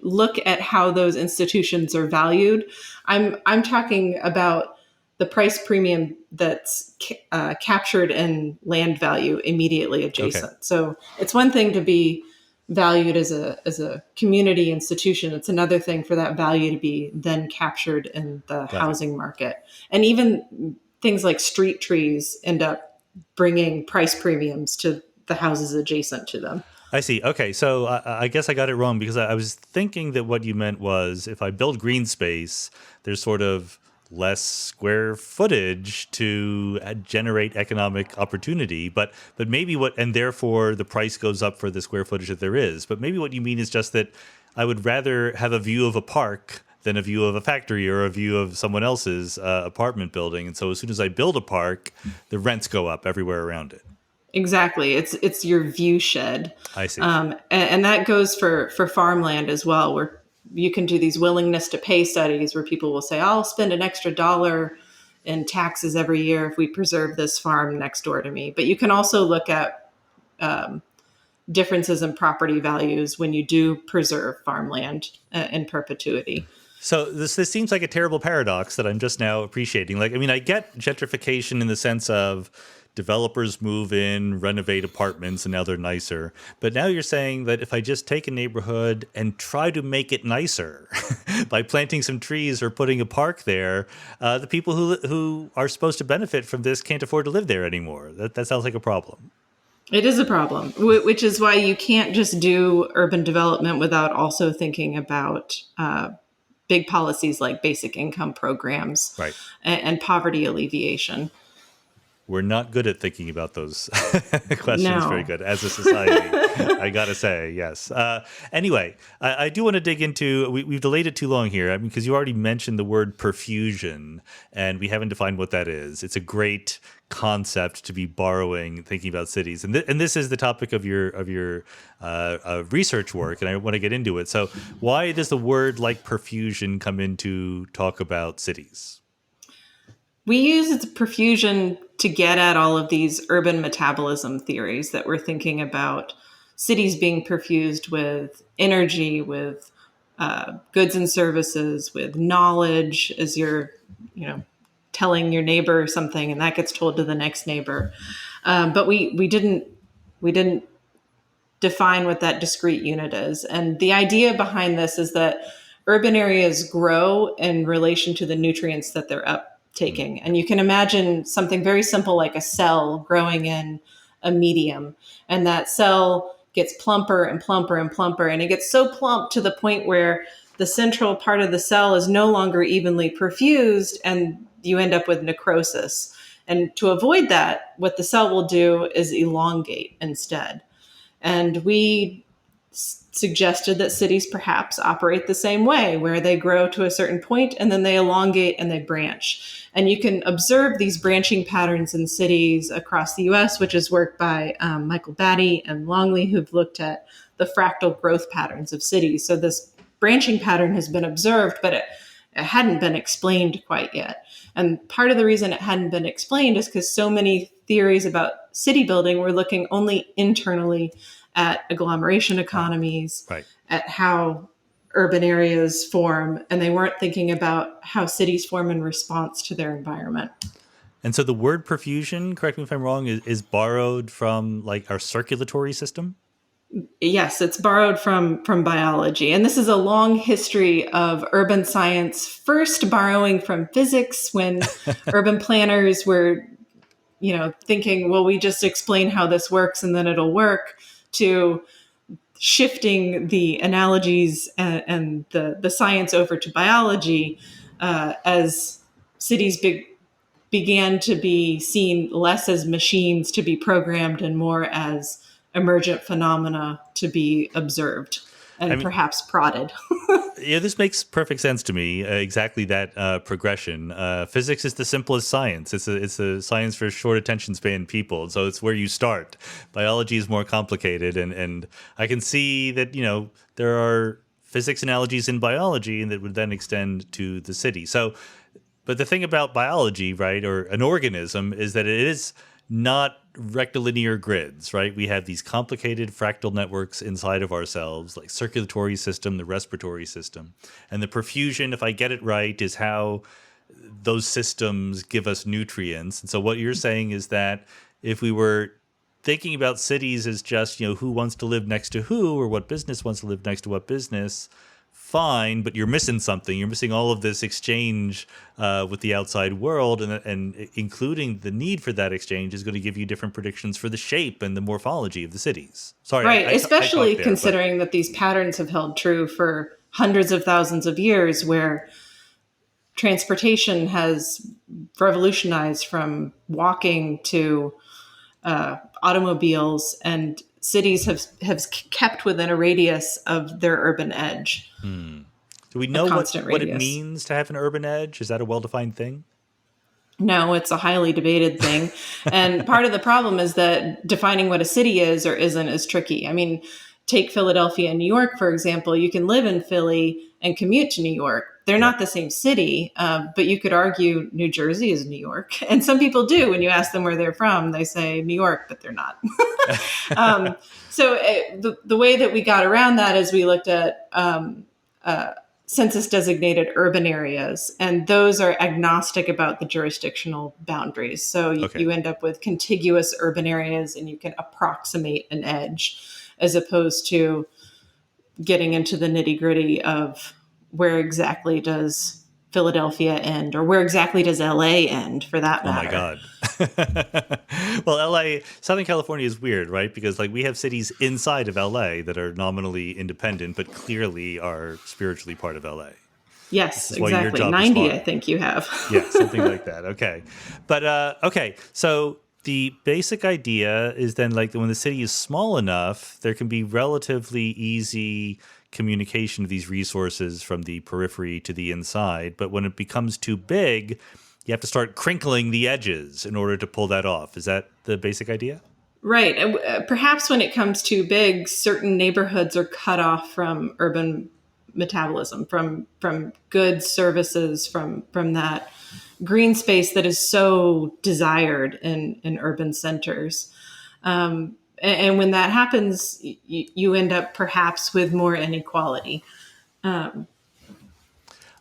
look at how those institutions are valued. I'm talking about the price premium that's captured in land value immediately adjacent. Okay. So it's one thing to be valued as a community institution. It's another thing for that value to be then captured in the housing market. And even things like street trees end up bringing price premiums to the houses adjacent to them. I see. Okay, so I guess I got it wrong because I was thinking that what you meant was if I build green space, there's sort of less square footage to generate economic opportunity, but maybe and therefore the price goes up for the square footage that there is. But maybe what you mean is just that I would rather have a view of a park than a view of a factory or a view of someone else's apartment building. And so as soon as I build a park, the rents go up everywhere around it. Exactly. It's your view shed. I see. And that goes for farmland as well, where you can do these willingness to pay studies where people will say, I'll spend an extra $1 in taxes every year if we preserve this farm next door to me. But you can also look at differences in property values when you do preserve farmland in perpetuity. So this seems like a terrible paradox that I'm just now appreciating. Like, I mean, I get gentrification in the sense of developers move in, renovate apartments, and now they're nicer. But now you're saying that if I just take a neighborhood and try to make it nicer by planting some trees or putting a park there, the people who are supposed to benefit from this can't afford to live there anymore. That sounds like a problem. It is a problem, which is why you can't just do urban development without also thinking about big policies like basic income programs, right, and poverty alleviation. We're not good at thinking about those questions very good as a society, I got to say, yes. Anyway, I do want to dig into, we've delayed it too long here, because you already mentioned the word perfusion, and we haven't defined what that is. It's a great concept to be borrowing, thinking about cities. And this is the topic of your research work, and I want to get into it. So why does the word like perfusion come in to talk about cities? We use perfusion to get at all of these urban metabolism theories that we're thinking about cities being perfused with energy, with goods and services, with knowledge as you're, telling your neighbor something and that gets told to the next neighbor. But we didn't define what that discrete unit is. And the idea behind this is that urban areas grow in relation to the nutrients that they're uptaking. And you can imagine something very simple like a cell growing in a medium. And that cell gets plumper and plumper and plumper. And it gets so plump to the point where the central part of the cell is no longer evenly perfused and you end up with necrosis. And to avoid that, what the cell will do is elongate instead. And we suggested that cities perhaps operate the same way, where they grow to a certain point and then they elongate and they branch. And you can observe these branching patterns in cities across the US, which is work by Michael Batty and Longley, who've looked at the fractal growth patterns of cities. So this branching pattern has been observed, but it hadn't been explained quite yet. And part of the reason it hadn't been explained is because so many theories about city building were looking only internally at agglomeration economies, Right. at how urban areas form, and they weren't thinking about how cities form in response to their environment. And so the word perfusion, correct me if I'm wrong, is borrowed from like our circulatory system? Yes, it's borrowed from biology. And this is a long history of urban science, first borrowing from physics when urban planners were, thinking, well, we just explain how this works and then it'll work, to shifting the analogies and the science over to biology as cities began to be seen less as machines to be programmed and more as emergent phenomena to be observed and perhaps prodded. Yeah, this makes perfect sense to me. Exactly that progression. Physics is the simplest science. It's a science for short attention span people. So it's where you start. Biology is more complicated, and I can see that there are physics analogies in biology, and that would then extend to the city. So, but the thing about biology, right, or an organism, is that it is not rectilinear grids, right? We have these complicated fractal networks inside of ourselves, like circulatory system, the respiratory system. And the perfusion, if I get it right, is how those systems give us nutrients. And so what you're saying is that if we were thinking about cities as just, who wants to live next to who, or what business wants to live next to what business, fine, but you're missing something. You're missing all of this exchange with the outside world, and including the need for that exchange is going to give you different predictions for the shape and the morphology of the cities. Sorry, right? Especially considering that these patterns have held true for hundreds of thousands of years, where transportation has revolutionized from walking to automobiles, and cities have kept within a radius of their urban edge. Do we know what it means to have an urban edge? Is that a well-defined thing? No, it's a highly debated thing. And part of the problem is that defining what a city is or isn't is tricky. I mean, take Philadelphia and New York, for example. You can live in Philly and commute to New York. They're not the same city, but you could argue New Jersey is New York. And some people do. When you ask them where they're from, they say New York, but they're not. So the way that we got around that is we looked at census designated urban areas, and those are agnostic about the jurisdictional boundaries. So you end up with contiguous urban areas, and you can approximate an edge, as opposed to getting into the nitty gritty of where exactly does Philadelphia end, or where exactly does LA end, for that matter. Oh my God. Well, LA, Southern California is weird, right? Because we have cities inside of LA that are nominally independent, but clearly are spiritually part of LA. Yes, exactly. 90, I think you have. Yeah, something like that. Okay. But, okay. So the basic idea is then when the city is small enough, there can be relatively easy communication of these resources from the periphery to the inside. But when it becomes too big, you have to start crinkling the edges in order to pull that off. Is that the basic idea? Right. Perhaps when it comes too big, certain neighborhoods are cut off from urban metabolism, from goods, services, from that green space that is so desired in urban centers. And when that happens, you end up perhaps with more inequality.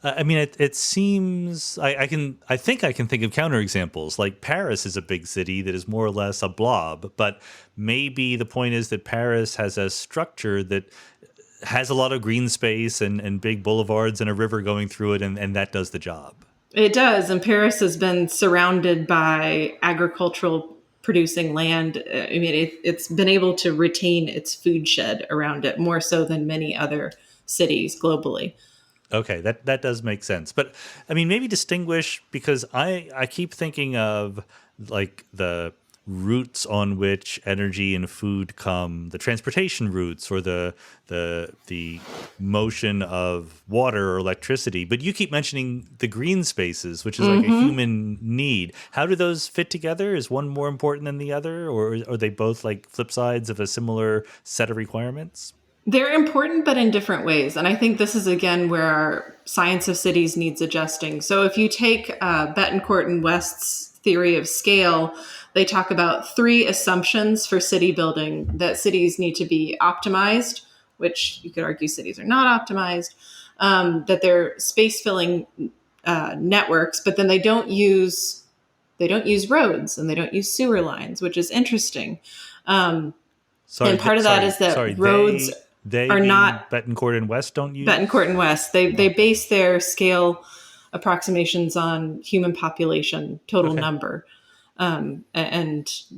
I mean, it seems I think I can think of counterexamples. Like Paris is a big city that is more or less a blob, but maybe the point is that Paris has a structure that has a lot of green space and big boulevards and a river going through it, and that does the job. It does. And Paris has been surrounded by agricultural producing land. I mean, it's been able to retain its food shed around it more so than many other cities globally. Okay, that does make sense. But I mean, maybe distinguish, because I keep thinking of like the routes on which energy and food come, the transportation routes, or the motion of water or electricity. But you keep mentioning the green spaces, which is like a human need. How do those fit together? Is one more important than the other, or are they both like flip sides of a similar set of requirements? They're important, but in different ways. And I think this is, again, where our science of cities needs adjusting. So if you take Betancourt and West's theory of scale, they talk about three assumptions for city building: that cities need to be optimized, which you could argue cities are not optimized, that they're space filling networks, but then they don't use roads and they don't use sewer lines, which is interesting. Sorry, And part of that is that sorry, roads they are being not Betancourt and West don't use. Betancourt and West. They base their scale approximations on human population, total Okay. number. And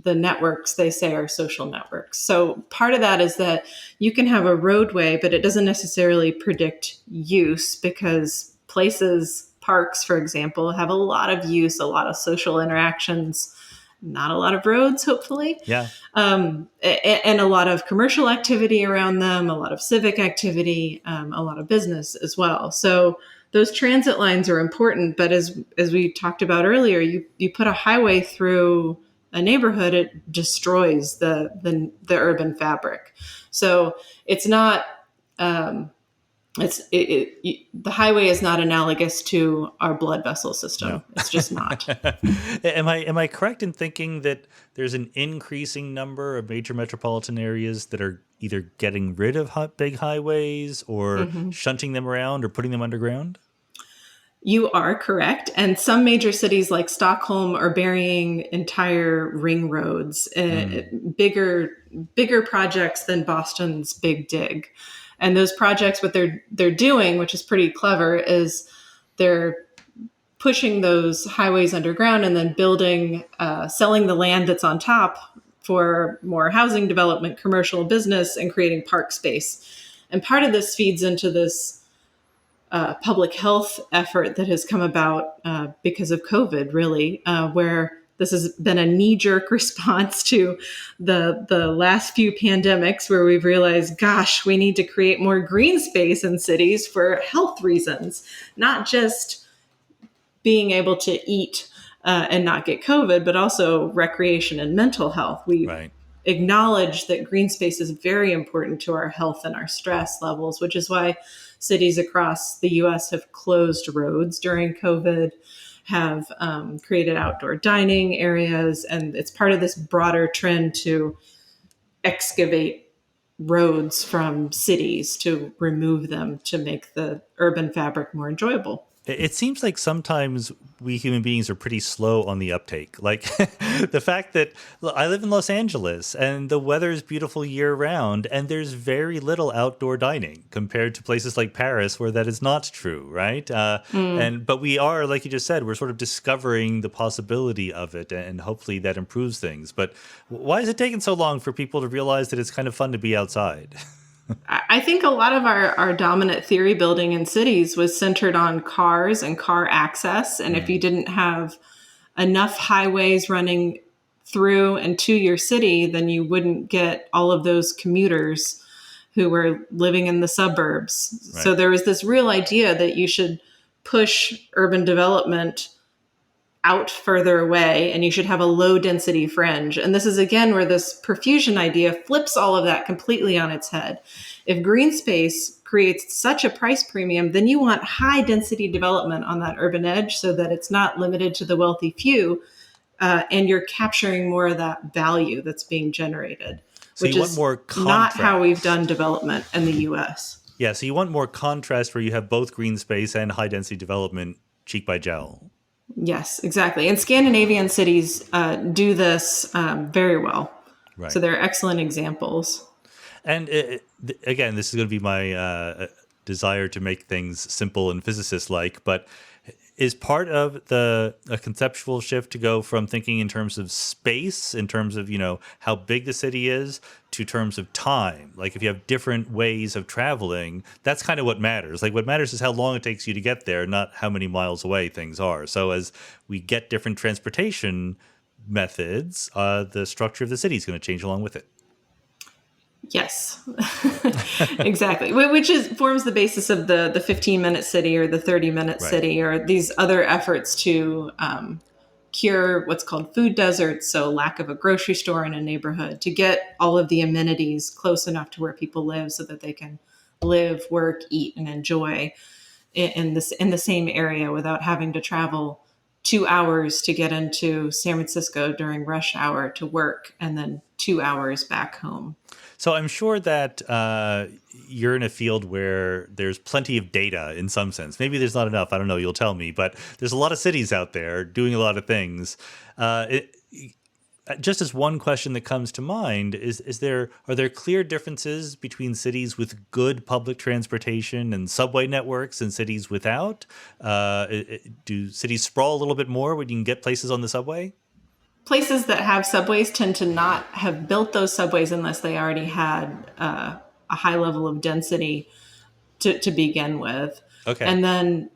the networks they say are social networks. So part of that is that you can have a roadway, but it doesn't necessarily predict use, because places, parks, for example, have a lot of use, a lot of social interactions, not a lot of roads, hopefully. Yeah. And a lot of commercial activity around them, a lot of civic activity, a lot of business as well. So those transit lines are important, but as we talked about earlier, you put a highway through a neighborhood, it destroys the urban fabric. So it's not the highway is not analogous to our blood vessel system. No. It's just not. Am I correct in thinking that there's an increasing number of major metropolitan areas that are either getting rid of big highways or shunting them around or putting them underground? You are correct. And some major cities like Stockholm are burying entire ring roads, bigger projects than Boston's Big Dig. And those projects, what they're doing, which is pretty clever, is they're pushing those highways underground and then building, selling the land that's on top for more housing development, commercial business, and creating park space. And part of this feeds into this public health effort that has come about because of COVID, really, where this has been a knee-jerk response to the last few pandemics, where we've realized, gosh, we need to create more green space in cities for health reasons, not just being able to eat and not get COVID, but also recreation and mental health. We Right. acknowledge that green space is very important to our health and our stress levels, which is why cities across the US have closed roads during COVID, have created outdoor dining areas. And it's part of this broader trend to excavate roads from cities, to remove them, to make the urban fabric more enjoyable. It seems like sometimes we human beings are pretty slow on the uptake. Like the fact that look, I live in Los Angeles and the weather is beautiful year round, and there's very little outdoor dining compared to places like Paris where that is not true, right? But we are, like you just said, we're sort of discovering the possibility of it, and hopefully that improves things. But why is it taking so long for people to realize that it's kind of fun to be outside? I think a lot of our dominant theory building in cities was centered on cars and car access. And if you didn't have enough highways running through and to your city, then you wouldn't get all of those commuters who were living in the suburbs. Right. So there was this real idea that you should push urban development out further away, and you should have a low density fringe. And this is again where this perfusion idea flips all of that completely on its head. If green space creates such a price premium, then you want high density development on that urban edge so that it's not limited to the wealthy few, and you're capturing more of that value that's being generated, So which you want is more not how we've contrast. done development in the US. Yeah, so you want more contrast where you have both green space and high density development cheek by jowl. Yes, exactly. And Scandinavian cities do this very well. Right. So they're excellent examples. And again, this is going to be my desire to make things simple and physicist-like, but is part of a conceptual shift to go from thinking in terms of space, in terms of, how big the city is, to terms of time. Like if you have different ways of traveling, that's kind of what matters. Like what matters is how long it takes you to get there, not how many miles away things are. So as we get different transportation methods, the structure of the city is going to change along with it. Yes, exactly. Which forms the basis of the 15-minute city or the 30-minute Right. city or these other efforts to cure what's called food deserts, so lack of a grocery store in a neighborhood, to get all of the amenities close enough to where people live so that they can live, work, eat, and enjoy in the same area without having to travel 2 hours to get into San Francisco during rush hour to work and then 2 hours back home. So I'm sure that you're in a field where there's plenty of data in some sense. Maybe there's not enough. I don't know. You'll tell me. But there's a lot of cities out there doing a lot of things. Just as one question that comes to mind are there clear differences between cities with good public transportation and subway networks and cities without? Do cities sprawl a little bit more when you can get places on the subway? Places that have subways tend to not have built those subways unless they already had a high level of density to begin with. Okay. And then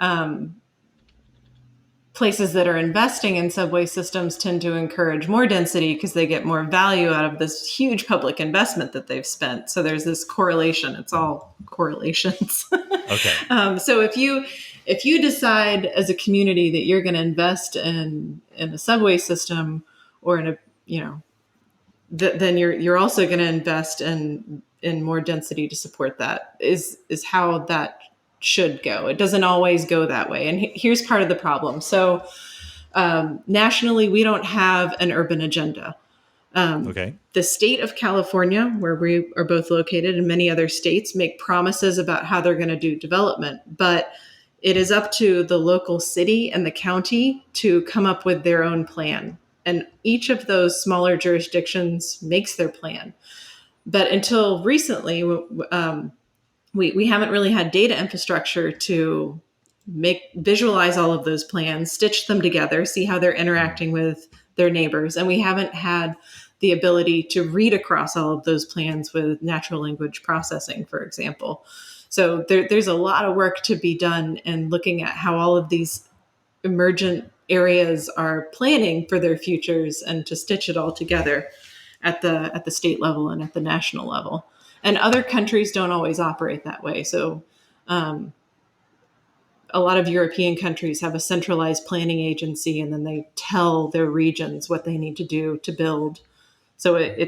places that are investing in subway systems tend to encourage more density because they get more value out of this huge public investment that they've spent. So there's this correlation. It's all correlations. Okay. So if you decide as a community that you're going to invest in a subway system or in then you're also going to invest in more density to support that is how that should go. It doesn't always go that way. And here's part of the problem. So nationally, we don't have an urban agenda. Okay. The state of California, where we are both located, and many other states make promises about how they're going to do development, but it is up to the local city and the county to come up with their own plan. And each of those smaller jurisdictions makes their plan. But until recently, we haven't really had data infrastructure to visualize all of those plans, stitch them together, see how they're interacting with their neighbors. And we haven't had the ability to read across all of those plans with natural language processing, for example. So there's a lot of work to be done in looking at how all of these emergent areas are planning for their futures and to stitch it all together at the state level and at the national level. And other countries don't always operate that way. So a lot of European countries have a centralized planning agency, and then they tell their regions what they need to do to build. So it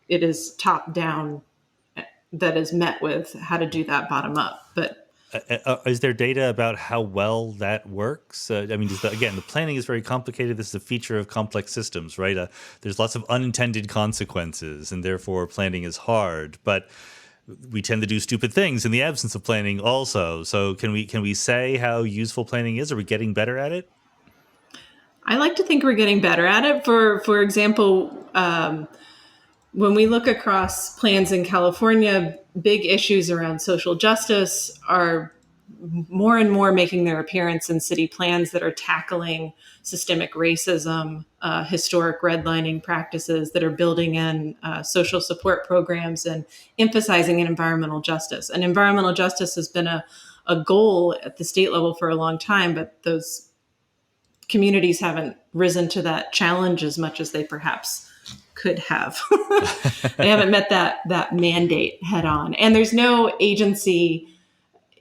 is top down that is met with how to do that bottom up. But is there data about how well that works? Again, the planning is very complicated. This is a feature of complex systems, right? There's lots of unintended consequences, and therefore planning is hard. But we tend to do stupid things in the absence of planning also. So can we say how useful planning is? Are we getting better at it? I like to think we're getting better at it. For example, when we look across plans in California, big issues around social justice are more and more making their appearance in city plans that are tackling systemic racism, historic redlining practices, that are building in social support programs and emphasizing environmental justice. And environmental justice has been a goal at the state level for a long time, but those communities haven't risen to that challenge as much as they perhaps could have. They haven't met that mandate head on. And there's no agency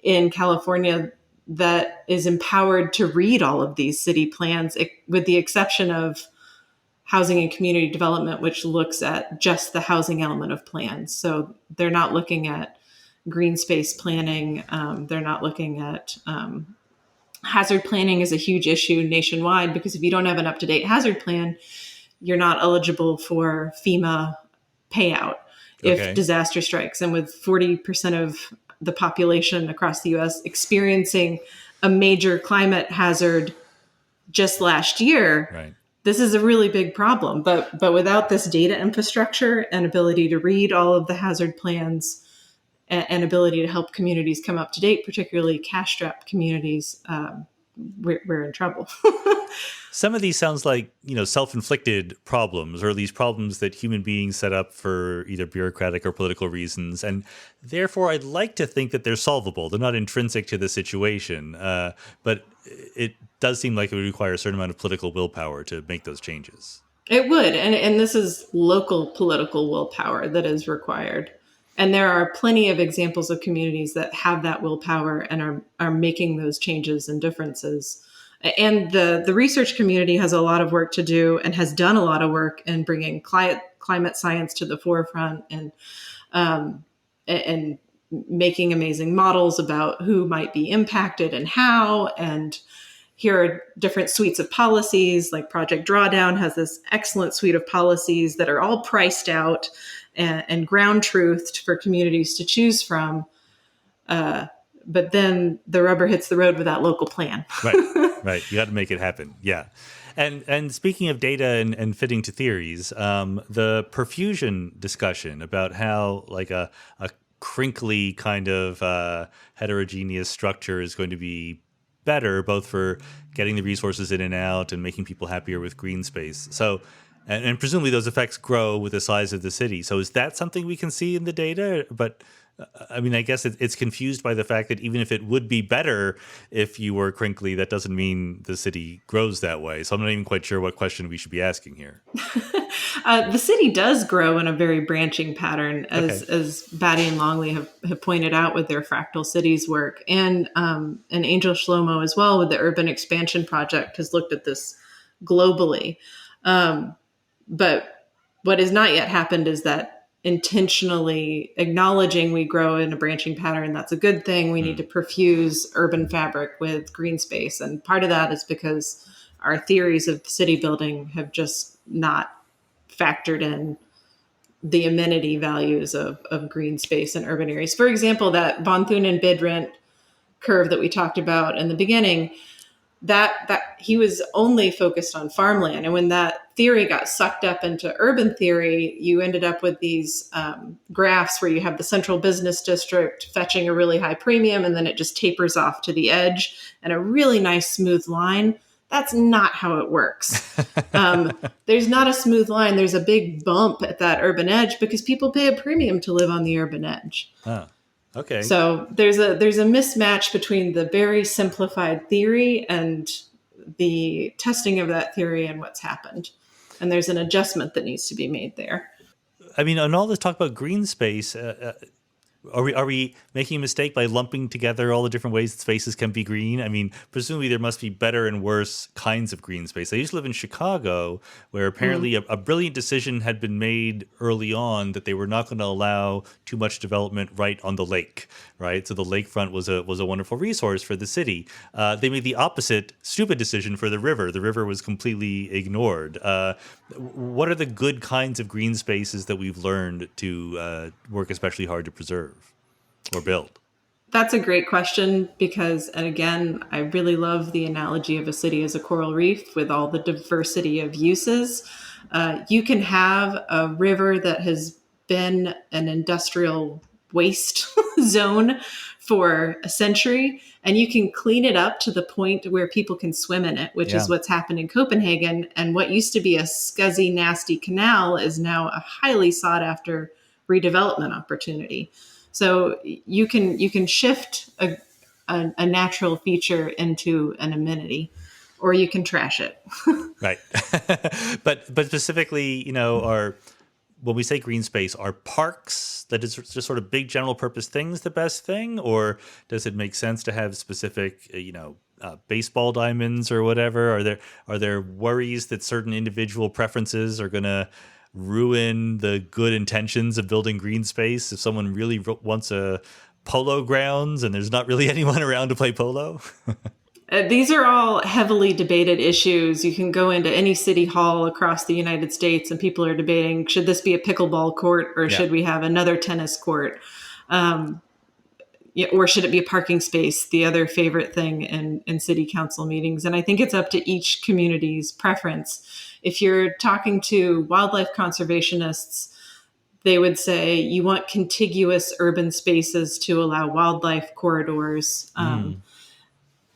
in California that is empowered to read all of these city plans, with the exception of housing and community development, which looks at just the housing element of plans. So they're not looking at green space planning. They're not looking at hazard planning is a huge issue nationwide, because if you don't have an up-to-date hazard plan, you're not eligible for FEMA payout if Okay. disaster strikes. And with 40% of the population across the US experiencing a major climate hazard just last year, Right. this is a really big problem. But without this data infrastructure and ability to read all of the hazard plans, and ability to help communities come up to date, particularly cash-strapped communities, we're in trouble. Some of these sounds like, self-inflicted problems, or at least problems that human beings set up for either bureaucratic or political reasons. And therefore, I'd like to think that they're solvable. They're not intrinsic to the situation. But it does seem like it would require a certain amount of political willpower to make those changes. It would. And this is local political willpower that is required. And there are plenty of examples of communities that have that willpower and are making those changes and differences. And the research community has a lot of work to do, and has done a lot of work in bringing climate science to the forefront, and making amazing models about who might be impacted and how. And here are different suites of policies, like Project Drawdown has this excellent suite of policies that are all priced out and ground truthed for communities to choose from. But then the rubber hits the road with that local plan. Right. You got to make it happen. Yeah. And speaking of data and fitting to theories, the perfusion discussion about how like a crinkly kind of heterogeneous structure is going to be better, both for getting the resources in and out and making people happier with green space. So, and presumably those effects grow with the size of the city. So is that something we can see in the data? But I mean, I guess it's confused by the fact that even if it would be better if you were crinkly, that doesn't mean the city grows that way. So I'm not even quite sure what question we should be asking here. The city does grow in a very branching pattern, as Batty and Longley have pointed out with their fractal cities work. And Angel Shlomo as well with the Urban Expansion Project has looked at this globally. But what has not yet happened is that intentionally acknowledging we grow in a branching pattern, that's a good thing. We need to perfuse urban fabric with green space. And part of that is because our theories of city building have just not factored in the amenity values of green space in urban areas. For example, that von Thunen bid rent curve that we talked about in the beginning, that he was only focused on farmland. And when that theory got sucked up into urban theory, you ended up with these graphs where you have the central business district fetching a really high premium, and then it just tapers off to the edge and a really nice smooth line. That's not how it works. There's not a smooth line. There's a big bump at that urban edge because people pay a premium to live on the urban edge. Oh, okay. So there's a mismatch between the very simplified theory and the testing of that theory and what's happened. And there's an adjustment that needs to be made there. I mean, on all this talk about green space, are we making a mistake by lumping together all the different ways that spaces can be green? I mean, presumably there must be better and worse kinds of green space. I used to live in Chicago, where apparently a brilliant decision had been made early on that they were not going to allow too much development right on the lake, right? So the lakefront was a wonderful resource for the city. They made the opposite stupid decision for the river. The river was completely ignored. What are the good kinds of green spaces that we've learned to work especially hard to preserve or build? That's a great question because, and again, I really love the analogy of a city as a coral reef with all the diversity of uses. You can have a river that has been an industrial waste zone for a century, and you can clean it up to the point where people can swim in it, which is what's happened in Copenhagen. And what used to be a scuzzy, nasty canal is now a highly sought after redevelopment opportunity. So you can shift a natural feature into an amenity, or you can trash it. Right. But specifically, when we say green space, are parks that is just sort of big general purpose things the best thing, or does it make sense to have specific, baseball diamonds or whatever? Are there worries that certain individual preferences are going to ruin the good intentions of building green space if someone really wants a polo grounds and there's not really anyone around to play polo? These are all heavily debated issues. You can go into any city hall across the United States and people are debating, should this be a pickleball court or Yeah. should we have another tennis court? Or should it be a parking space? The other favorite thing in city council meetings. And I think it's up to each community's preference. If you're talking to wildlife conservationists, they would say you want contiguous urban spaces to allow wildlife corridors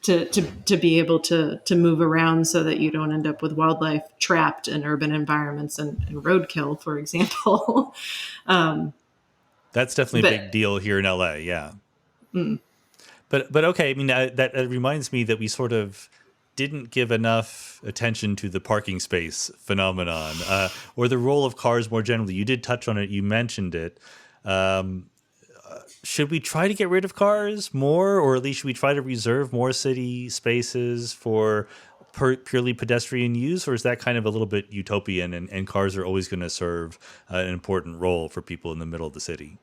to be able to move around so that you don't end up with wildlife trapped in urban environments and roadkill, for example. That's definitely a big deal here in LA. Yeah. But okay, I mean, that reminds me that we sort of didn't give enough attention to the parking space phenomenon, or the role of cars more generally. You did touch on it. You mentioned it. Should we try to get rid of cars more, or at least should we try to reserve more city spaces for purely pedestrian use, or is that kind of a little bit utopian and cars are always going to serve an important role for people in the middle of the city?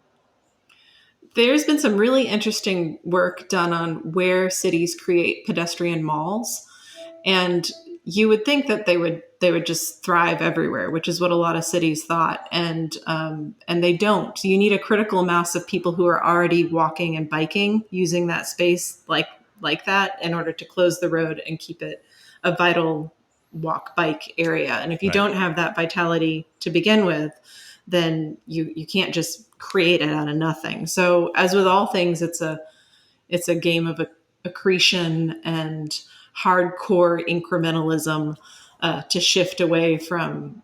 There's been some really interesting work done on where cities create pedestrian malls. And you would think that they would just thrive everywhere, which is what a lot of cities thought, and they don't. So you need a critical mass of people who are already walking and biking using that space like that in order to close the road and keep it a vital walk bike area. And if you don't have that vitality to begin with, then you can't just create it out of nothing. So as with all things, it's a game of accretion and hardcore incrementalism to shift away from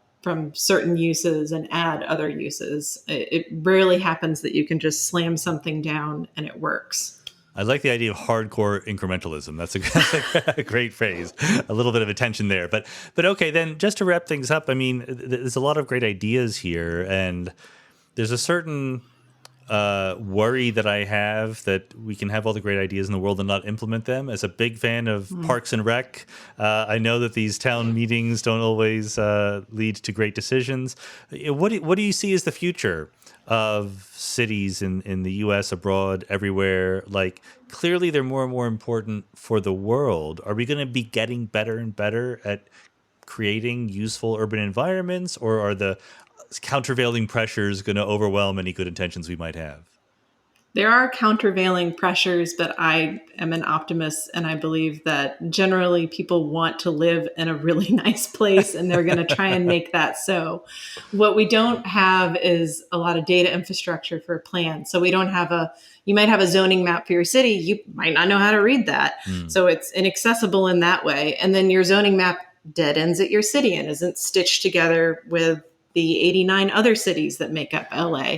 certain uses and add other uses. It rarely happens that you can just slam something down and it works. I like the idea of hardcore incrementalism. That's a great phrase. A little bit of attention there. But okay, then just to wrap things up, I mean, there's a lot of great ideas here, and there's a certain worry that I have that we can have all the great ideas in the world and not implement them. As a big fan of Parks and Rec, I know that these town meetings don't always lead to great decisions. What do you see as the future of cities in the U.S., abroad, everywhere? Like, clearly they're more and more important for the world. Are we going to be getting better and better at creating useful urban environments, or are the countervailing pressures going to overwhelm any good intentions we might have? There are countervailing pressures, but I am an optimist, and I believe that generally people want to live in a really nice place, and they're going to try and make that so. What we don't have is a lot of data infrastructure for plans. So we don't have you might have a zoning map for your city. You might not know how to read that. So it's inaccessible in that way. And then your zoning map dead ends at your city and isn't stitched together with the 89 other cities that make up LA.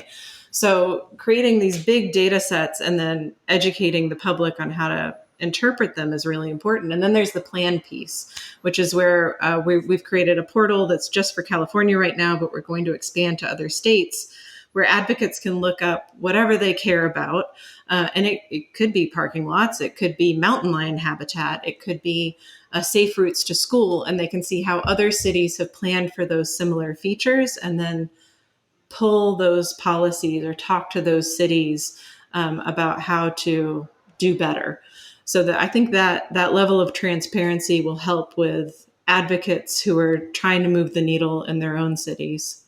So creating these big data sets and then educating the public on how to interpret them is really important. And then there's the plan piece, which is where we've created a portal that's just for California right now, but we're going to expand to other states, where advocates can look up whatever they care about. And it could be parking lots, it could be mountain lion habitat, it could be safe routes to school, and they can see how other cities have planned for those similar features and then pull those policies or talk to those cities about how to do better. So that I think that level of transparency will help with advocates who are trying to move the needle in their own cities.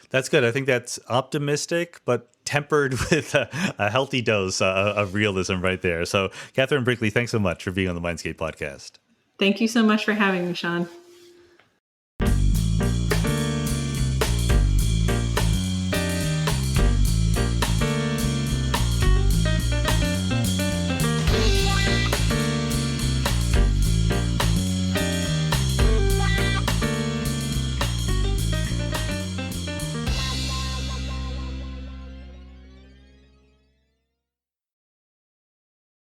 That's good. I think that's optimistic, but tempered with a healthy dose of realism right there. So, Catherine Brinkley, thanks so much for being on the Mindscape podcast. Thank you so much for having me, Sean.